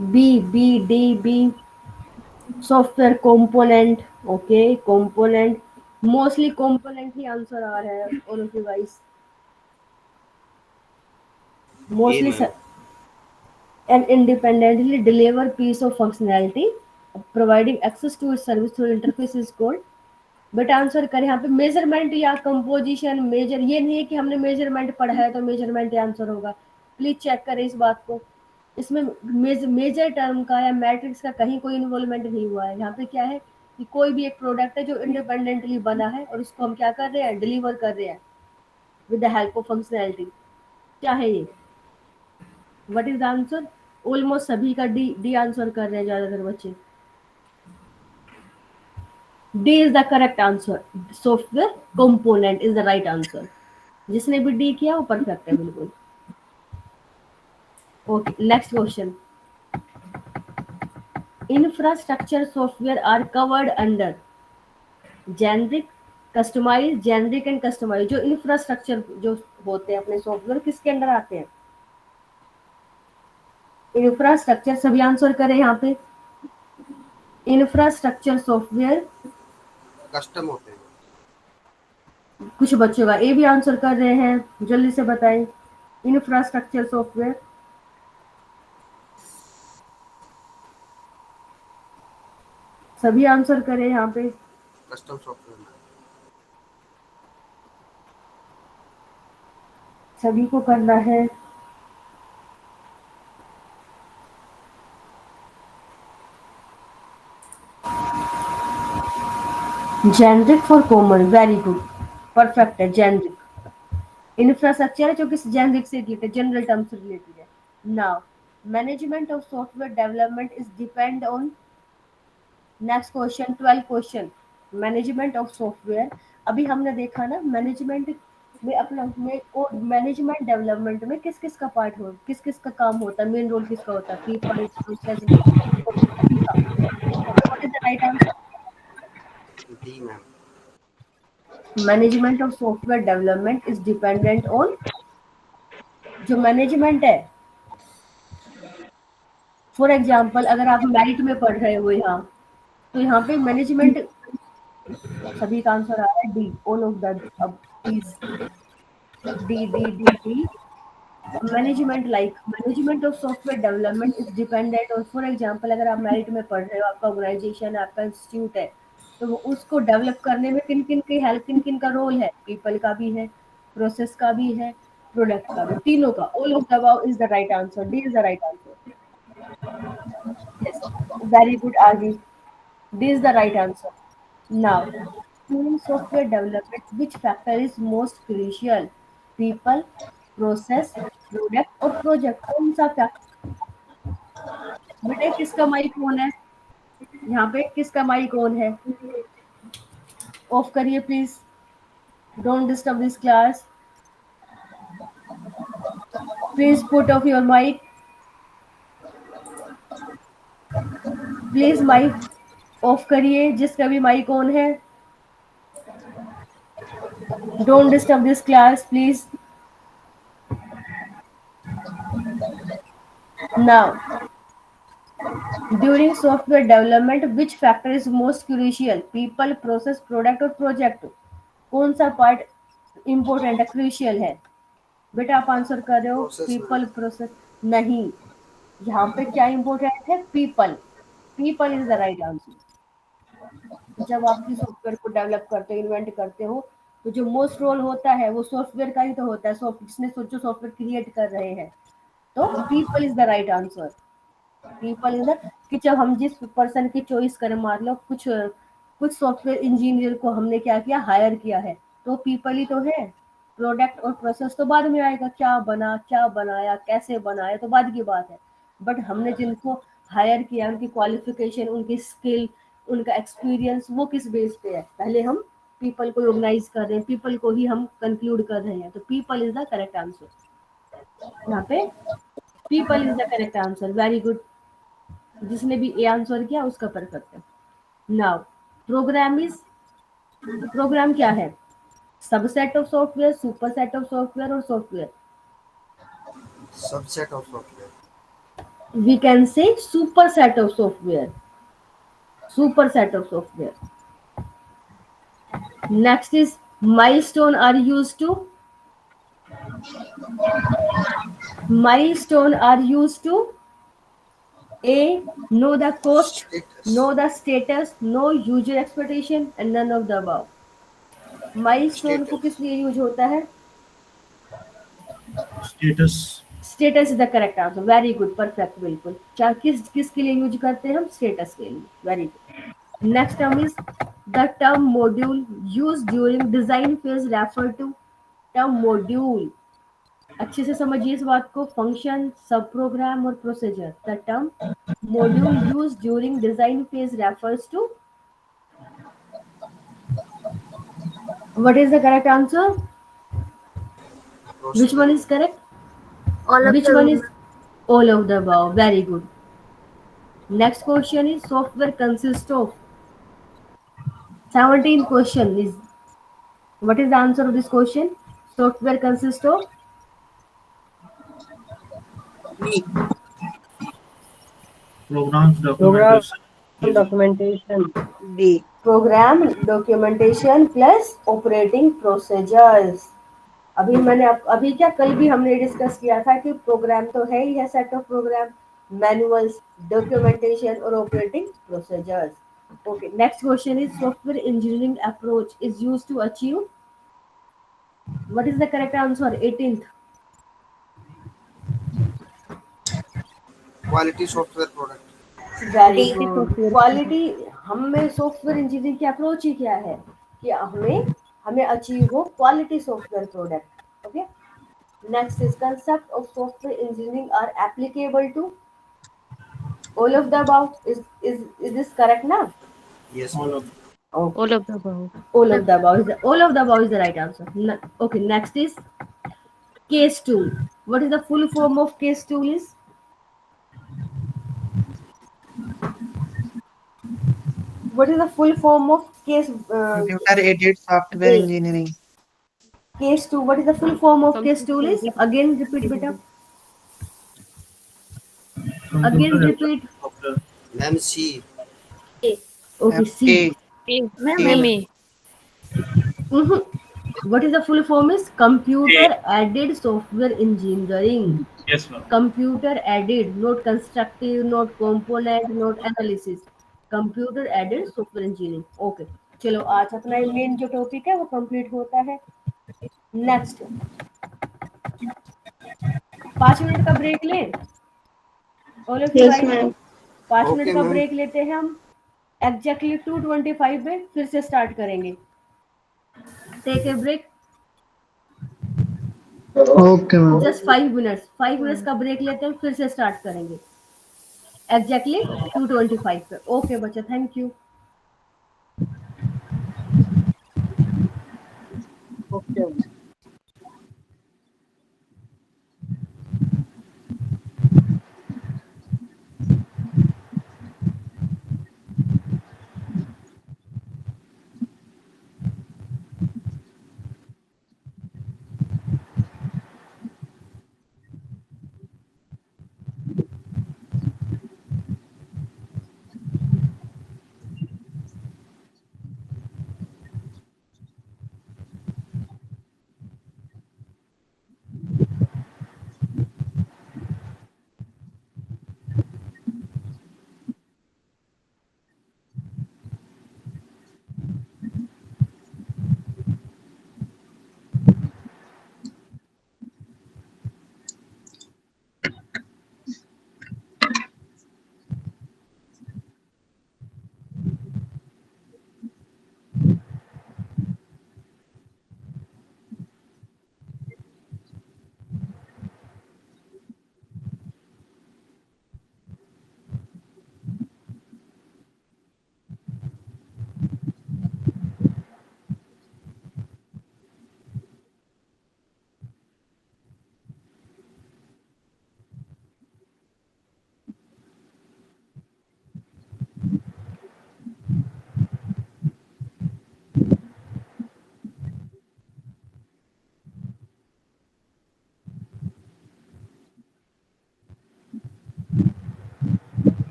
B, B, D, B. Software component. Okay, component, mostly component ही आंसर आ रहा है. All of you guys mostly. and independently deliver piece of functionality providing access to its service through interface is called. But answer करें यहाँ पे measurement या composition. Major, ये नहीं है कि हमने मेजरमेंट पढ़ा है तो मेजरमेंट आंसर होगा. प्लीज चेक करें इस बात को. इसमें मेजर टर्म का या मैट्रिक्स का कहीं कोई इन्वॉल्वमेंट नहीं हुआ है. यहाँ पे क्या है कि कोई भी एक प्रोडक्ट है जो इंडिपेंडेंटली बना है और उसको हम क्या कर रहे हैं, डिलीवर कर रहे हैं with the help of functionality. क्या है ये? What is the answer? Almost सभी का डी आंसर कर रहे हैं ज्यादातर बच्चे. D is the correct answer. Software component is the right answer. जिसने भी डी किया वो परफेक्ट है बिल्कुल. Okay, next question. Infrastructure software are covered under generic, customise, generic and customise. जो इंफ्रास्ट्रक्चर जो होते हैं अपने सॉफ्टवेयर, किसके अंडर आते हैं? इंफ्रास्ट्रक्चर. सभी आंसर करें यहाँ पे. इंफ्रास्ट्रक्चर सॉफ्टवेयर कस्टम होते हैं. कुछ बच्चों का ए भी आंसर कर रहे हैं, जल्दी से बताएं. इंफ्रास्ट्रक्चर सॉफ्टवेयर सभी आंसर करें यहाँ पे. कस्टम सॉफ्टवेयर सभी को करना है. Generic for common, very good, perfect है. जेनरिक इंफ्रास्ट्रक्चर है जो कि जेनरिक से रिलेटेड, जनरल टर्म से रिलेटेड है. Now management of software development is depend on. Next question, 12 question. Management of software. अभी हमने देखा ना मैनेजमेंट में अपना में कोड, मैनेजमेंट डेवलपमेंट में किस किस का पार्ट हो, किस किस का काम होता है, मेन रोल किसका होता है? People, process, what is the right answer? D ma'am. Management of software development is dependent on. जो मैनेजमेंट है, फॉर एग्जांपल अगर आप मेरिट में पढ़ रहे हो यहाँ, तो यहाँ पे मैनेजमेंट सभी का आंसर आ रहा है डी, ऑल ऑफ द। अब please D D D D. Management management of software development is dependent और फॉर एग्जांपल अगर आप मेरिट में पढ़ रहे हो, आपका ऑर्गेनाइजेशन, आपका इंस्टीट्यूट है, तो वो उसको डेवलप करने में किन किन की हेल्प, किन किन का रोल है? पीपल का भी है, प्रोसेस का भी है, प्रोडक्ट का भी, तीनों का। All of the above is the right answer, D is the right answer. Yes, very good Aarvi, D is the right answer. Now in software development which factor is most crucial? People, process, product और project, कौन सा factor? बेटे किसका mic on है यहाँ पे? किसका mic on है? ऑफ करिए please, don't disturb this class, please put off your mic, please mic off करिए जिसका भी माइक ऑन है। Don't disturb this class please. Now during software development which factor is most crucial? People, process, product और project, कौन सा part important है, crucial है? बेटा आप आंसर कर रहे हो पीपल, प्रोसेस, नहीं, यहाँ पे क्या इम्पोर्टेंट है? People, people is the right answer. जब आप किसी सॉफ्टवेयर को डेवलप करते हो, इन्वेंट करते हो, तो जो मोस्ट रोल होता है वो सॉफ्टवेयर का ही तो होता है, जिसने सोचो सॉफ्टवेयर क्रिएट कर रहे हैं, तो people is the right answer. People is the, कि जब हम जिस पर्सन की चॉइस करें, मान लो कुछ सॉफ्टवेयर इंजीनियर को हमने क्या किया, हायर किया है, तो पीपल ही तो है। प्रोडक्ट और प्रोसेस तो बाद में आएगा, क्या बना, क्या बनाया, कैसे बनाया, तो बाद की बात है। बट हमने जिनको हायर किया, उनकी क्वालिफिकेशन, उनकी स्किल, उनका एक्सपीरियंस, वो किस बेस पे है? पहले हम पीपल को ऑर्गेनाइज कर रहे हैं, पीपल को ही हम कंक्लूड कर रहे हैं, तो people is the correct answer. यहाँ पे people is the correct answer, very good. जिसने भी ए आंसर किया उसका परफेक्ट है। नाउ प्रोग्राम क्या है? Subset of software, super set of software और software? Subset of software. We can say super set of software, super set of software. Next is milestone are used to, milestone are used to A, know the cost, know the status, know user expectation and none of the above. Milestone को किस लिए use होता है? Status. Status is the correct answer, very good, perfect, बिल्कुल। क्या किसके लिए use करते हैं हम? स्टेटस के लिए, very good. Next term is the term module use during design phase refer to. Term module, अच्छे से समझिए इस बात को, फंक्शन, सब प्रोग्राम और procedure. The term module used during design phase refers to, what is the correct answer? Which one is correct? All of Which the one is all of the above? Very good. Next question is software consists of 17 question is, what is the answer of this question? Software consists of Programs, documentation. documentation. D. program, documentation plus operating procedures. अभी क्या कल भी हमने discuss किया था कि programme तो है ही है, set of program, manuals, documentation और operating procedures. Okay, next question is software engineering approach is used to achieve, what is the correct answer? 18th quality software product. Very good, quality. हमें software engineering की approach ही क्या है कि हमें achieve हो quality software product. Okay, next is concept of software engineering are applicable to all of the above. Is this correct now? Yes. All of Okay. All of the above. All of the above is the right answer. Okay, next is case tool. What is the full form of case tool is? What is the full form of case? Computer aided software Okay. engineering. Case tool. What is the full form of case tool is? Again repeat, beta. Again repeat. software. Ma'am C. Okay, C. MA. What is the full form is computer aided software engineering. Yes, ma'am. Computer aided, not constructive, not component, not analysis. Computer aided software engineering. Okay, चलो आज अपना main जो topic है वो complete होता है. Next 5 minute का break लें. All of you guys 5 minute का ब्रेक लेते हैं हम. एग्जैक्टली 2:25 पे फिर से स्टार्ट करेंगे. Take a break. Okay, ma'am. Just 5 minutes का ब्रेक लेते हैं, फिर से स्टार्ट करेंगे एग्जैक्टली 2:25 पे. ओके बच्चा, thank you. Okay.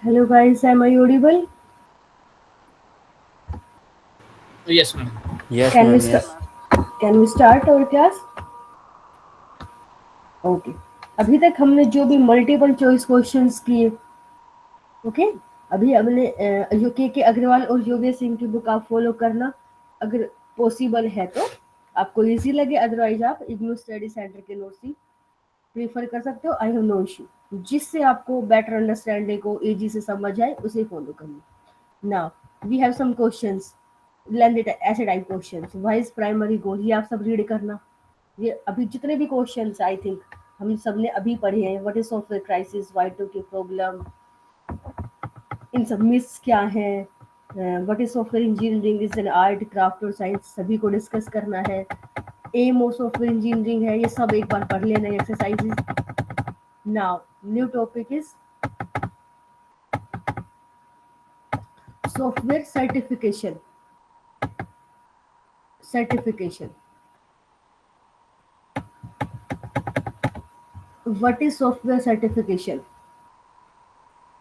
Hello guys, am I audible? Yes, ma'am. Yes, Can we ma'am. start? Yes. Can we start our class? Okay अभी तक हमने जो भी मल्टीपल चॉइस क्वेश्चंस किए, ओके अभी हमने जो के अग्रवाल और योगेश सिंह की बुक आप फॉलो करना अगर पॉसिबल है तो, आपको इजी लगे, अदरवाइज आप इग्नू स्टडी सेंटर के नोट्स ही प्रीफर कर सकते हो। आई हैव नो इशू, जिससे आपको बेटर अंडरस्टैंडिंग को इजी से समझ आए उसे फॉलो करना। Now we have some questions, length ऐसे type questions, what is primary goal, ये आप सब रीड करना। ये अभी जितने भी क्वेश्चंस आई थिंक हम सब ने अभी पढ़े हैं, what is software crisis, Y2K problem, इन सब मिस क्या है, what is software engineering, is an art craft और साइंस, सभी को डिस्कस करना है। एम ऑफ सॉफ्टवेयर इंजीनियरिंग है, ये सब एक बार पढ़ लेना exercises. Now new topic is software certification. What is software certification?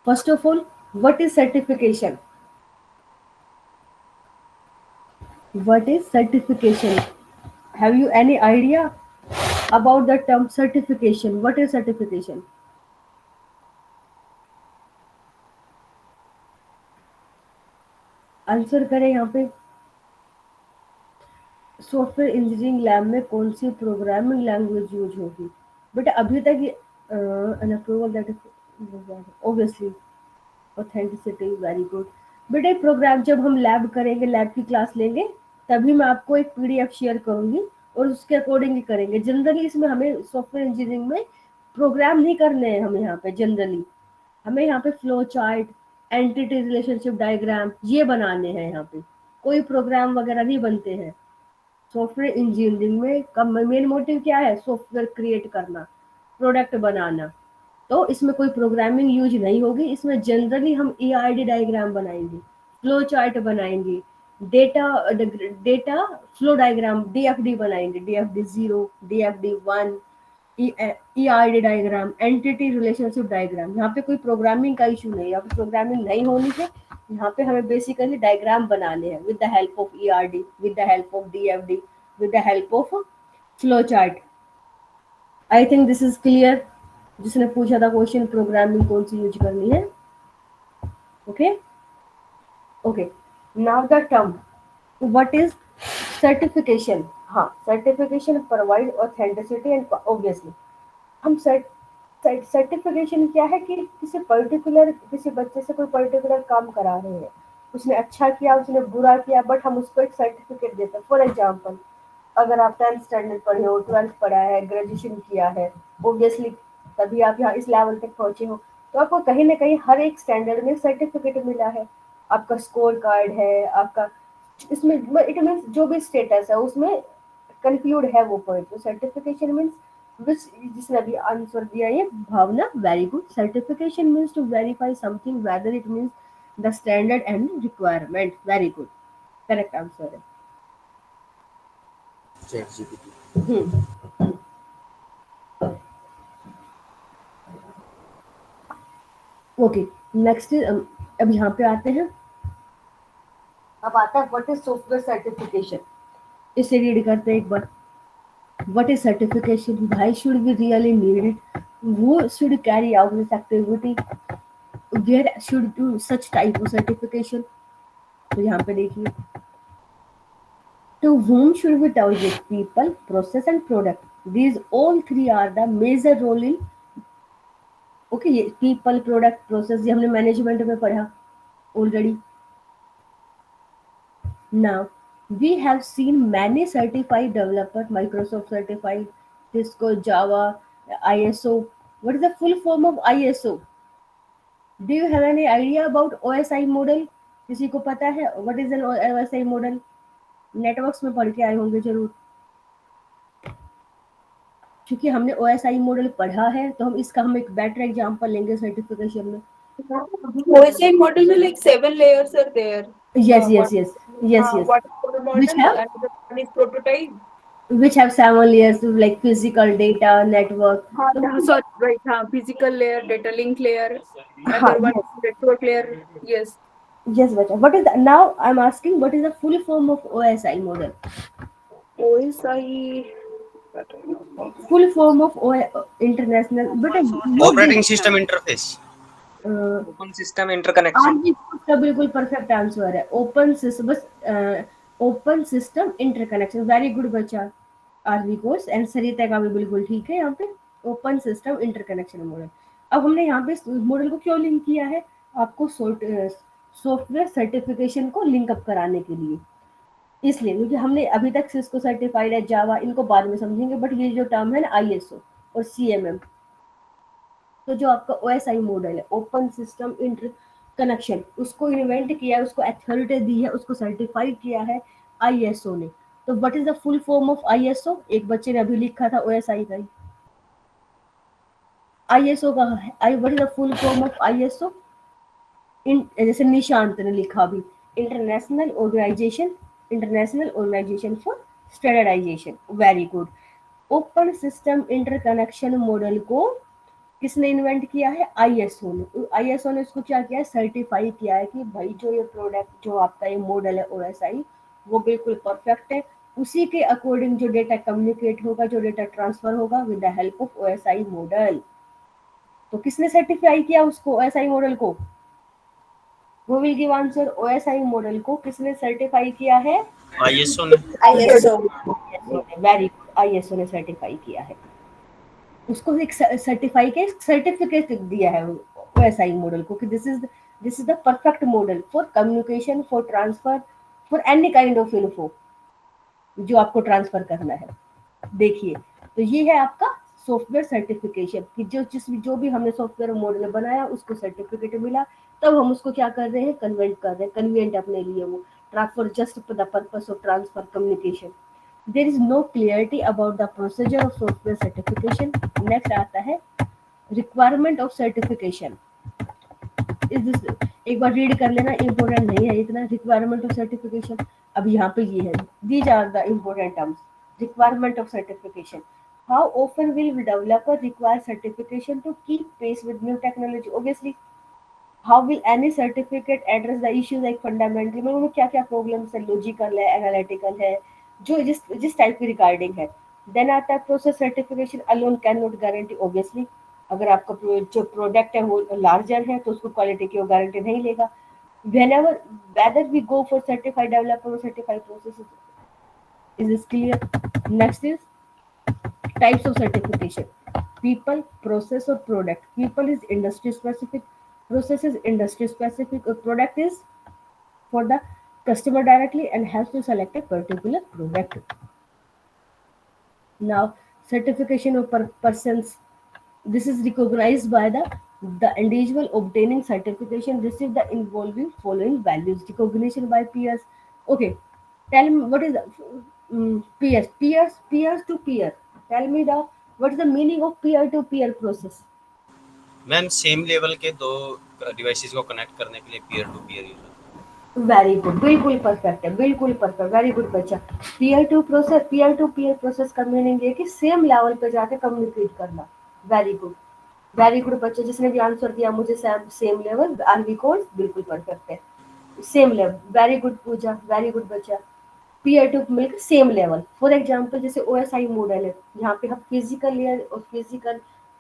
First of all, what is certification? What is certification? Have you any idea about the term certification? What is certification? Answer करें यहाँ पे। Software engineering lab में कौन सी programming language use होगी? बेटा अभी तक an approval that is obviously authenticity, very good. बेटा प्रोग्राम जब हम लैब करेंगे, लैब की क्लास लेंगे, तभी मैं आपको एक पीडीएफ शेयर करूंगी और उसके अकॉर्डिंग ही करेंगे। जनरली इसमें हमें सॉफ्टवेयर इंजीनियरिंग में प्रोग्राम नहीं करने हैं, हमें यहाँ पे जनरली हमें यहाँ पे flow chart, entity relationship diagram ये बनाने हैं। यहाँ पे कोई प्रोग्राम वगैरह नहीं बनते हैं। सॉफ्टवेयर इंजीनियरिंग में कम मेन मोटिव क्या है? सॉफ्टवेयर क्रिएट करना, प्रोडक्ट बनाना। तो इसमें कोई प्रोग्रामिंग यूज नहीं होगी। इसमें जनरली हम ERD डायग्राम बनाएंगे, फ्लो चार्ट बनाएंगे, डेटा फ्लो डायग्राम DFD बनाएंगे, DFD 0, DFD 1, ERD diagram, entity relationship diagram. यहाँ पे कोई प्रोग्रामिंग का इशू नहीं, यहाँ पे प्रोग्रामिंग नहीं होनी है। यहाँ पे हमें बेसिकली डायग्राम बनाने हैं with the help of ERD, with the help of DFD, with the help of flow chart. I think this is clear. जिसने पूछा था क्वेश्चन प्रोग्रामिंग कौन सी यूज करनी है, okay okay. Now the term what is certification. हाँ, certification provide authenticity and obviously हम certification क्या है कि किसी बच्चे से कोई पर्टिकुलर काम करा रहे हैं, उसने अच्छा किया, उसने बुरा किया, बट हम उसको एक सर्टिफिकेट देते हैं। फॉर एग्जाम्पल, अगर आप 10th स्टैंडर्ड पढ़े हो, 12th पढ़ा है, ग्रेजुएशन किया है, ऑब्वियसली तभी आप यहाँ इस लेवल तक पहुंचे हो, तो आपको कहीं ना कहीं हर एक स्टैंडर्ड में सर्टिफिकेट मिला है, आपका स्कोर कार्ड है, आपका इसमें इट मीन्स जो भी स्टेटस है उसमें कंक्लूड है वो पॉइंट। तो सर्टिफिकेशन मीन्स which जिसने अभी आंसर दिया ये Bhavna, very good. Certification means to verify something whether it means the standard and requirement, very good, correct answer है। ओके, नेक्स्ट अब यहाँ पे आते हैं। अब आता है व्हाट इज सॉफ्टवेयर सर्टिफिकेशन। इसे रीड करते हैं एक बार। What is certification, why should we really need it, who should carry out this activity, where should do such type of certification। तो यहाँ पे देखिए, to whom should we target, people, process and product, these all three are the major role in okay. ये people, product, process ये हमने management में पढ़ा already. Now we have seen many certified developer, Microsoft certified, Cisco, Java, ISO। What is the full form of ISO? Do you have any idea about OSI model? किसी को पता है what is an OSI model? Networks में पढ़ के आए होंगे जरूर, क्योंकि हमने OSI मॉडल पढ़ा है तो हम इसका एक बेटर एग्जांपल लेंगे सर्टिफिकेशन में। OSI model में like 7 layers are there. Yes. What is the Which model have and the one is prototype. which have 7 layers like physical data network. sorry, right, physical layer, data link layer, हाँ, other one yes. network layer. Yes. Yes, beta. What is the, now I'm asking what is the full form of OSI model? OSI. Full form of international, but note operating this. System interface, open system interconnection. Aarvi course का बिल्कुल perfect answer है, open system, बस open system interconnection. Very good बच्चा, आरवी कोर्स and Sarita का भी बिल्कुल ठीक है यहाँ पे, ओपन सिस्टम इंटरकनेक्शन मॉडल। अब हमने यहाँ पे मॉडल को क्यों लिंक किया है? आपको सॉफ्टवेयर सर्टिफिकेशन को लिंक अप कराने के लिए, इसलिए क्योंकि हमने अभी तक सिस्को सर्टिफाइड है, जावा, इनको बाद में समझेंगे, बट ये जो टर्म है ना आईएसओ और सीएमएम, तो जो आपका ओएसआई मॉडल है, ओपन सिस्टम इंटरकनेक्शन, उसको इन्वेंट किया है, उसको अथॉरिटी दी है, उसको सर्टिफाइड किया है आईएसओ ने। तो what is the full form of ISO? एक बच्चे ने अभी लिखा था ओएसआई का ही, आईएसओ का है, what is the full form of ISO? जैसे निशांत ने लिखा भी, international organisation for standardisation. Very good. Open system interconnection model को किसने इन्वेंट किया है? आईएसओ ने। आईएसओ ने उसको क्या किया है? सर्टिफाई किया है कि भाई जो ये प्रोडक्ट, जो आपका ये मॉडल है ओएसआई, वो बिल्कुल परफेक्ट है, उसी के अकॉर्डिंग जो डेटा कम्युनिकेट होगा, जो डेटा ट्रांसफर होगा with the help of OSI model. तो किसने सर्टिफाई किया उसको, ओएसआई मॉडल को? वो will give answer. OSI model को किसने सर्टिफाई किया है? आईएसओ ने। वेरी गुड, आईएसओ ने सर्टिफाई किया है उसको, एक सर्टिफाई के सर्टिफिकेट दिया है ओएसआई मॉडल को कि this is the perfect model for communication, for transfer, for any kind of info जो आपको ट्रांसफर करना है। देखिए, तो ये है आपका सॉफ्टवेयर सर्टिफिकेशन कि जो भी हमने सॉफ्टवेयर मॉडल बनाया उसको सर्टिफिकेट मिला, तब हम उसको क्या कर रहे हैं? कन्वर्ट कर रहे हैं, कन्वीनियंट अपने लिए वो, for just the purpose of transfer communication. There is no clarity about the procedure of software certification. Next आता है requirement of certification. Is this, एक बार रीड कर लेना, इंपॉर्टेंट नहीं है इतना। रिक्वायरमेंट ऑफ सर्टिफिकेशन, अब यहाँ पे ये है, these are the important terms. Requirement of certification, how often will developer require certification to keep pace with new technology? Obviously, how will any certificate address the issues like fundamental में क्या क्या problems है, logical है, analytical है, जो जिस type की regarding है। देन आता है process certification alone can not guarantee. Obviously, अगर आपका जो प्रोडक्ट है वो लार्जर है तो उसको क्वालिटी की वो गारंटी नहीं लेगा। whenever whether we go for certified developer or certified processes, is this clear? Next is types of certification: people, process or product. People is industry specific, process is industry specific, or product is for the customer directly and has to select a particular product. Now, certification of persons, this is recognized by the individual obtaining certification receive the involving following values: recognition by peers. Okay, tell me what is peers to peer. Tell me what is the meaning of peer to peer process? Ma'am same level के दो devices को connect करने के लिए peer to peer use होता है। Very good, बिल्कुल perfect है, बिल्कुल परफेक्ट, वेरी गुड बच्चा। पीयर टू पीयर प्रोसेस का मीनिंग है कि सेम लेवल पे जाके कम्युनिकेट करना। वेरी गुड, वेरी गुड बच्चा, जिसने भी आंसर दिया मुझे सेम लेवल, आरवी कोर्स बिल्कुल परफेक्ट है, सेम लेवल। वेरी गुड पूजा, वेरी गुड बच्चा। पीयर टू मिलकर सेम लेवल। फॉर एग्जांपल जैसे ओएसआई मॉडल है, यहाँ पे हम फिजिकल लेयर और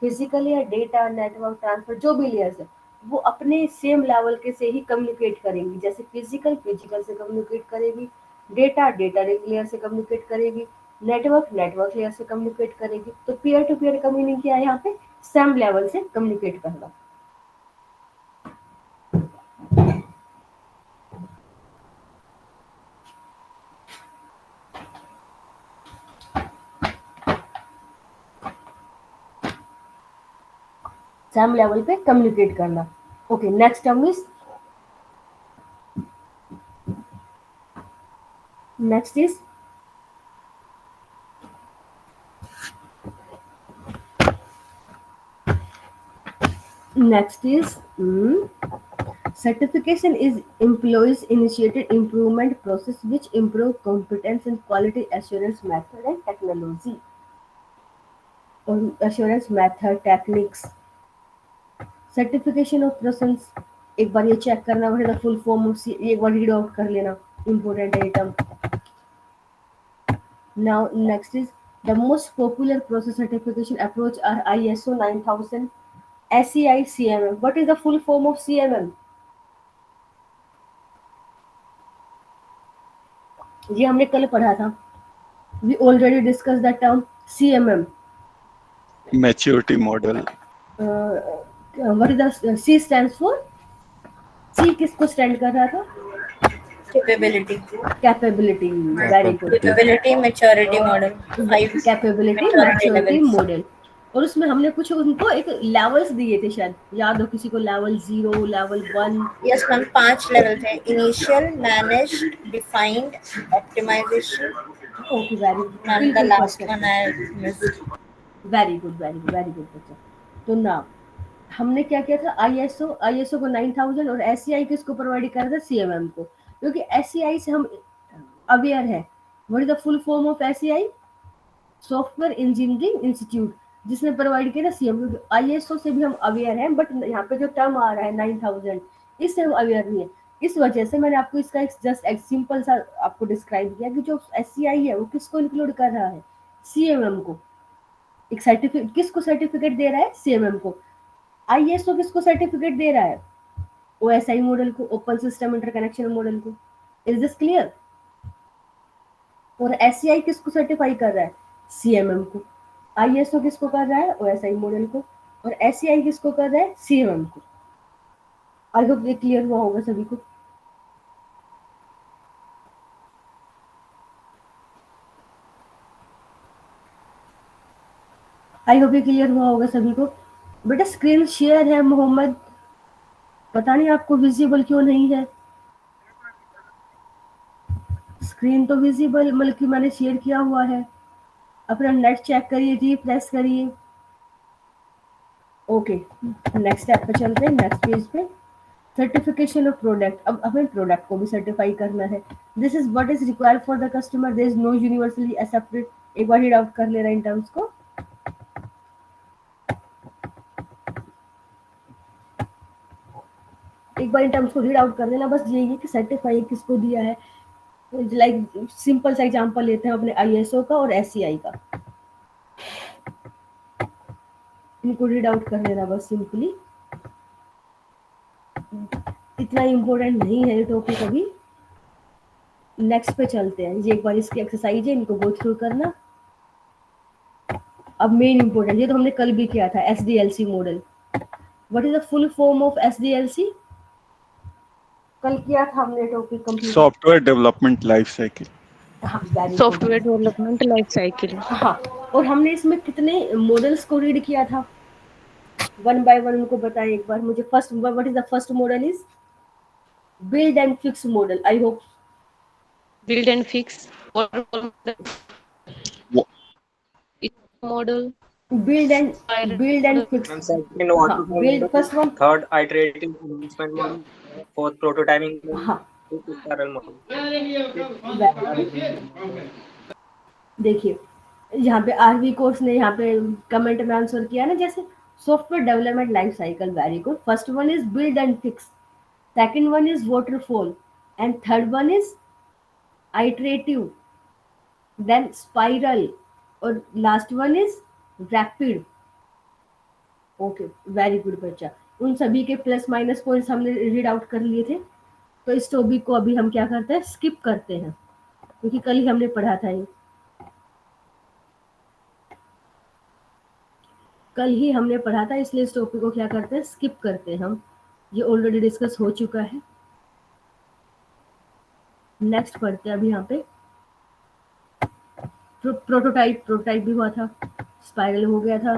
physical layer, data, network transfer, जो भी लेयर्स है वो अपने सेम लेवल के से ही कम्युनिकेट करेंगी। जैसे फिजिकल से कम्युनिकेट करेगी, डेटा लेयर से कम्युनिकेट करेगी, नेटवर्क लेयर से कम्युनिकेट करेगी। तो पीयर टू पीयर का मीनिंग क्या है यहाँ पे? सेम लेवल से कम्युनिकेट करना। सेम लेवल पे कम्युनिकेट करना। Okay, next term is next is certification is employees initiated improvement process which improve competence in quality assurance method and technology. Technology और assurance method techniques certification of process एक बार ये check करना पड़ेगा full form of एक बार read out कर लेना important item. Now next is the most popular process certification approach are ISO 9000, SEI, CMM. What is the full form of CMM? ये हमने कल पढ़ा था. We already discussed the term CMM. Maturity model. What is the C stands for? C किसको stand कर रहा था? Capability. Capability. Very good. Capability maturity model. Capability maturity model. और उसमें हमने कुछ उनको एक लेवल्स दिए थे शायद याद हो किसी को level 0 level 1. Yes ma'am 5 level थे. Initial, managed, defined, optimization. Okay, very good. And the last one I missed. Very good बच्चा. तो ना हमने क्या किया था ISO को 9000 और SEI किसको प्रोवाइड कर रहा था CMM को क्योंकि SEI से हम अवेयर है. What is the full form of SEI? Software engineering institute जिसने प्रोवाइड किया ना CMM. ISO से भी हम अवेयर हैं बट यहाँ पे जो टर्म आ रहा है 9000 इससे हम अवेयर नहीं है. इस वजह से मैंने आपको इसका जस्ट एक सिंपल सा आपको डिस्क्राइब किया कि जो SEI है वो किसको इंक्लूड कर रहा है? CMM को. एक सर्टिफिकेट किसको सर्टिफिकेट दे रहा है? CMM को. ISO किसको सर्टिफिकेट दे रहा है? OSI मॉडल को, ओपन सिस्टम इंटरकनेक्शन मॉडल को. Is this clear? और SEI किसको सर्टिफाई कर रहा है? CMM को. ISO किसको कर रहा है? OSI मॉडल को. और SEI किसको कर रहा है? CMM को. आई होप ये क्लियर हुआ होगा सभी को. आई होप ये क्लियर हुआ होगा सभी को. बेटा स्क्रीन शेयर है मोहम्मद, पता नहीं आपको विजिबल क्यों नहीं है. स्क्रीन तो विजिबल मतलब कि मैंने शेयर किया हुआ है. अपना नेट चेक करिए, रिफ्रेश करिए. ओके नेक्स्ट स्टेप पे चलते हैं, नेक्स्ट पेज पे. Certification of product. अब हमें प्रोडक्ट को भी सर्टिफाई करना है. This is what is required for the customer. There is no universally accepted. एक बार रीड आउट कर ले रहा है इन टर्म्स को. एक बार इन टर्म्स को रीड आउट कर देना. बस यही है कि सर्टिफाई किसको दिया है. लाइक सिंपल सा एग्जांपल लेते हैं अपने ISO का और SEI का. इनको रीड आउट कर लेना बस सिंपली. इतना इम्पोर्टेंट नहीं है ये टॉपिक अभी. नेक्स्ट पे चलते हैं. ये एक बार इसकी एक्सरसाइज है, इनको गो थ्रू करना. अब मेन इम्पोर्टेंट ये तो हमने कल भी किया था SDLC model. What is the full form of SDLC? कल किया था हमने topic complete. Software development life cycle. Software development life cycle. हाँ, और हमने इसमें कितने मॉडल्स को रीड किया था? वन बाय वन उनको बताएं एक बार मुझे. First what is the first model? Is build and fix model. I hope Build and fix model. build and fix. Build first one. Third, iterative development model. Fourth, prototyping model. हाँ. Fifth, parallel model. देखिए यहाँ पे RV course ने यहाँ पे comment में answer किया ना, जैसे software development life cycle. Very good. First one is build and fix, second one is waterfall and third one is iterative, then spiral और last one is rapid. Okay very good बच्चा. उन सभी के plus minus points हमने read out कर लिए थे. तो इस टॉपिक को अभी हम क्या करते हैं, स्किप करते हैं क्योंकि कल ही हमने पढ़ा था ये. कल ही हमने पढ़ा था इसलिए इस टॉपिक को क्या करते हैं, स्किप करते हैं हम. ये ऑलरेडी डिस्कस हो चुका है. नेक्स्ट पढ़ते हैं अभी यहाँ पे. प्रोटोटाइप भी हुआ था, स्पाइरल हो गया था.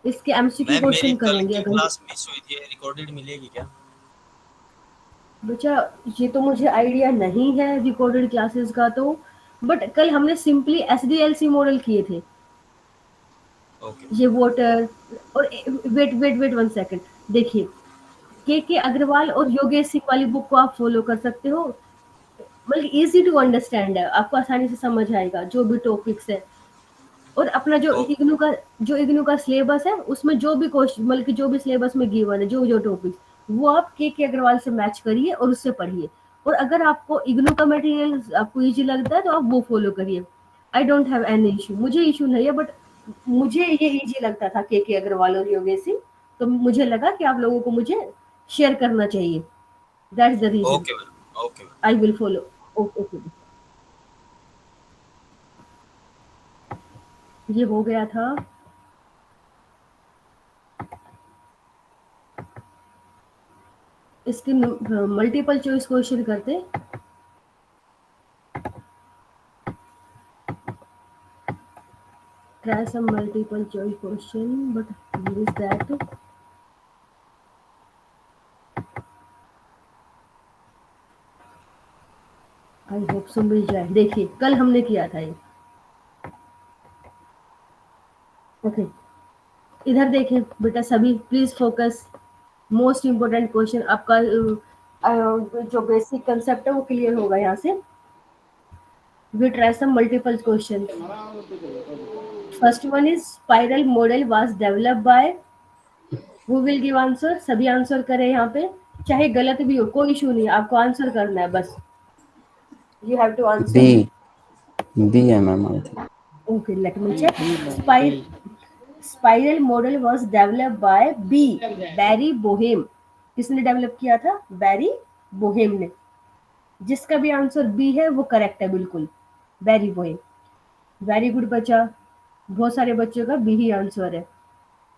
इसके MCQ क्वेश्चन करेंगे. अगर क्लास मिस हुई थी, रिकॉर्डेड मिलेगी क्या? बच्चा ये तो मुझे आइडिया नहीं है रिकॉर्डेड क्लासेस का तो, बट कल हमने सिंपली SDLC मॉडल किए थे. ये वाटर और वेट 1 सेकंड. देखिए के अग्रवाल और योगेश सिंह वाली बुक को आप फॉलो कर सकते हो. मतलब इजी टू अंडरस्टैंड है, आपको आसानी से समझ आएगा जो भी टॉपिक्स है। और अपना जो इग्नू का सिलेबस है उसमें जो भी क्वेश्चन मतलब कि जो भी सिलेबस में गिवन है जो टॉपिक्स, वो आप के अग्रवाल से मैच करिए और उससे पढ़िए। और अगर आपको इग्नू का मटेरियल आपको इजी लगता है तो आप वो फॉलो करिए। I don't have any issue, मुझे इशू नहीं है, बट मुझे ये इजी लगता था के अग्रवाल और योगेश सिंह, तो मुझे लगा कि आप लोगों को मुझे शेयर करना चाहिए। That's the reason okay ma'am, okay ma'am. I will follow. Okay, ये हो गया था। इसके मल्टीपल चॉइस क्वेश्चन करते। Try some multiple choice question, but where is that? I hope so मिल जाए। देखिए कल हमने किया था ये। ओके, इधर देखें बेटा सभी, please focus. Most important question आपका जो बेसिक कंसेप्ट है वो क्लियर होगा यहाँ से। We try some multiple questions. First one is spiral model was developed by, who will give answer? सभी आंसर करें यहाँ पे, चाहे गलत भी हो कोई इशू नहीं, आपको आंसर करना है बस। You have to answer. B है ma'am. Okay, let me check. Spiral model was developed by B. Barry Boehm. किसने डेवलप किया था? बैरी बोहेम ने। जिसका भी आंसर बी है वो करेक्ट है, बिल्कुल बैरी बोहेम। वेरी गुड बच्चा, बहुत सारे बच्चों का बी ही आंसर है,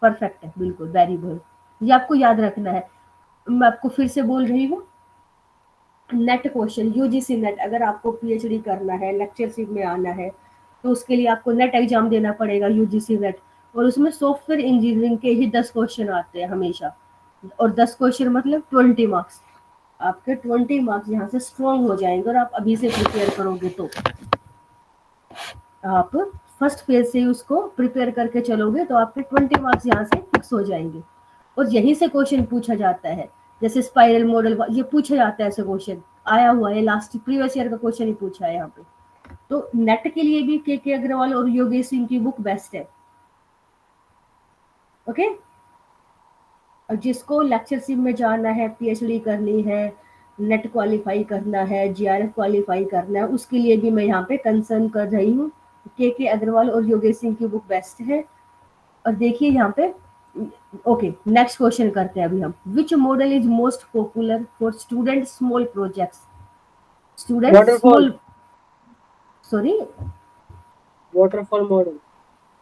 परफेक्ट है बिल्कुल बैरी बोहेम। ये आपको याद रखना है। मैं आपको फिर से बोल रही हूँ, नेट क्वेश्चन, यूजीसी नेट, अगर आपको पीएचडी करना है, लेक्चरशिप में आना है, तो उसके लिए आपको नेट एग्जाम देना पड़ेगा, यूजीसी नेट। और उसमें सॉफ्टवेयर इंजीनियरिंग के ही 10 क्वेश्चन आते हैं हमेशा, और 10 क्वेश्चन मतलब 20 मार्क्स। आपके 20 मार्क्स यहाँ से स्ट्रॉन्ग हो जाएंगे, और आप अभी से प्रिपेयर करोगे तो आप फर्स्ट फेज से ही उसको प्रिपेयर करके चलोगे तो आपके 20 मार्क्स यहाँ से फिक्स हो जाएंगे। और यहीं से क्वेश्चन पूछा जाता है, जैसे स्पाइरल मॉडल, ये पूछा जाता है, ऐसे क्वेश्चन आया हुआ है, लास्ट प्रीवियस ईयर का क्वेश्चन ही पूछा है यहाँ पे। तो नेट के लिए भी के अग्रवाल और योगेश सिंह की बुक बेस्ट है। ओके, और जिसको लेक्चरशिप में जाना है, पीएचडी करनी है, नेट क्वालिफाई करना है, जीआरएफ क्वालिफाई करना है, उसके लिए भी मैं यहाँ पे कंसर्न कर रही हूँ। के अग्रवाल और योगेश सिंह की बुक बेस्ट है। और देखिए यहाँ पे, ओके नेक्स्ट क्वेश्चन करते हैं अभी हम। Which model is most popular for student small projects? Student small, sorry waterfall model.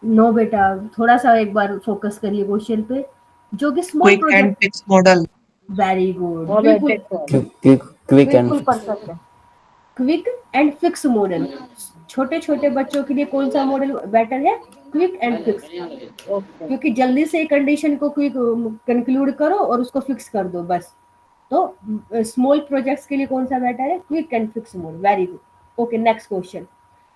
No बेटा, थोड़ा सा एक बार फोकस करिए क्वेश्चन पे, जो कि small quick and fix model. Very good, quick and बिल्कुल परफेक्ट है। क्विक एंड फिक्स मॉडल, छोटे छोटे बच्चों के लिए कौन सा मॉडल बेटर है? क्विक एंड फिक्स, क्योंकि जल्दी से कंडीशन को क्विक कंक्लूड करो और उसको फिक्स कर दो बस। तो स्मॉल प्रोजेक्ट्स के लिए कौन सा बेटर है? Quick and fix model, very good. Okay, next question,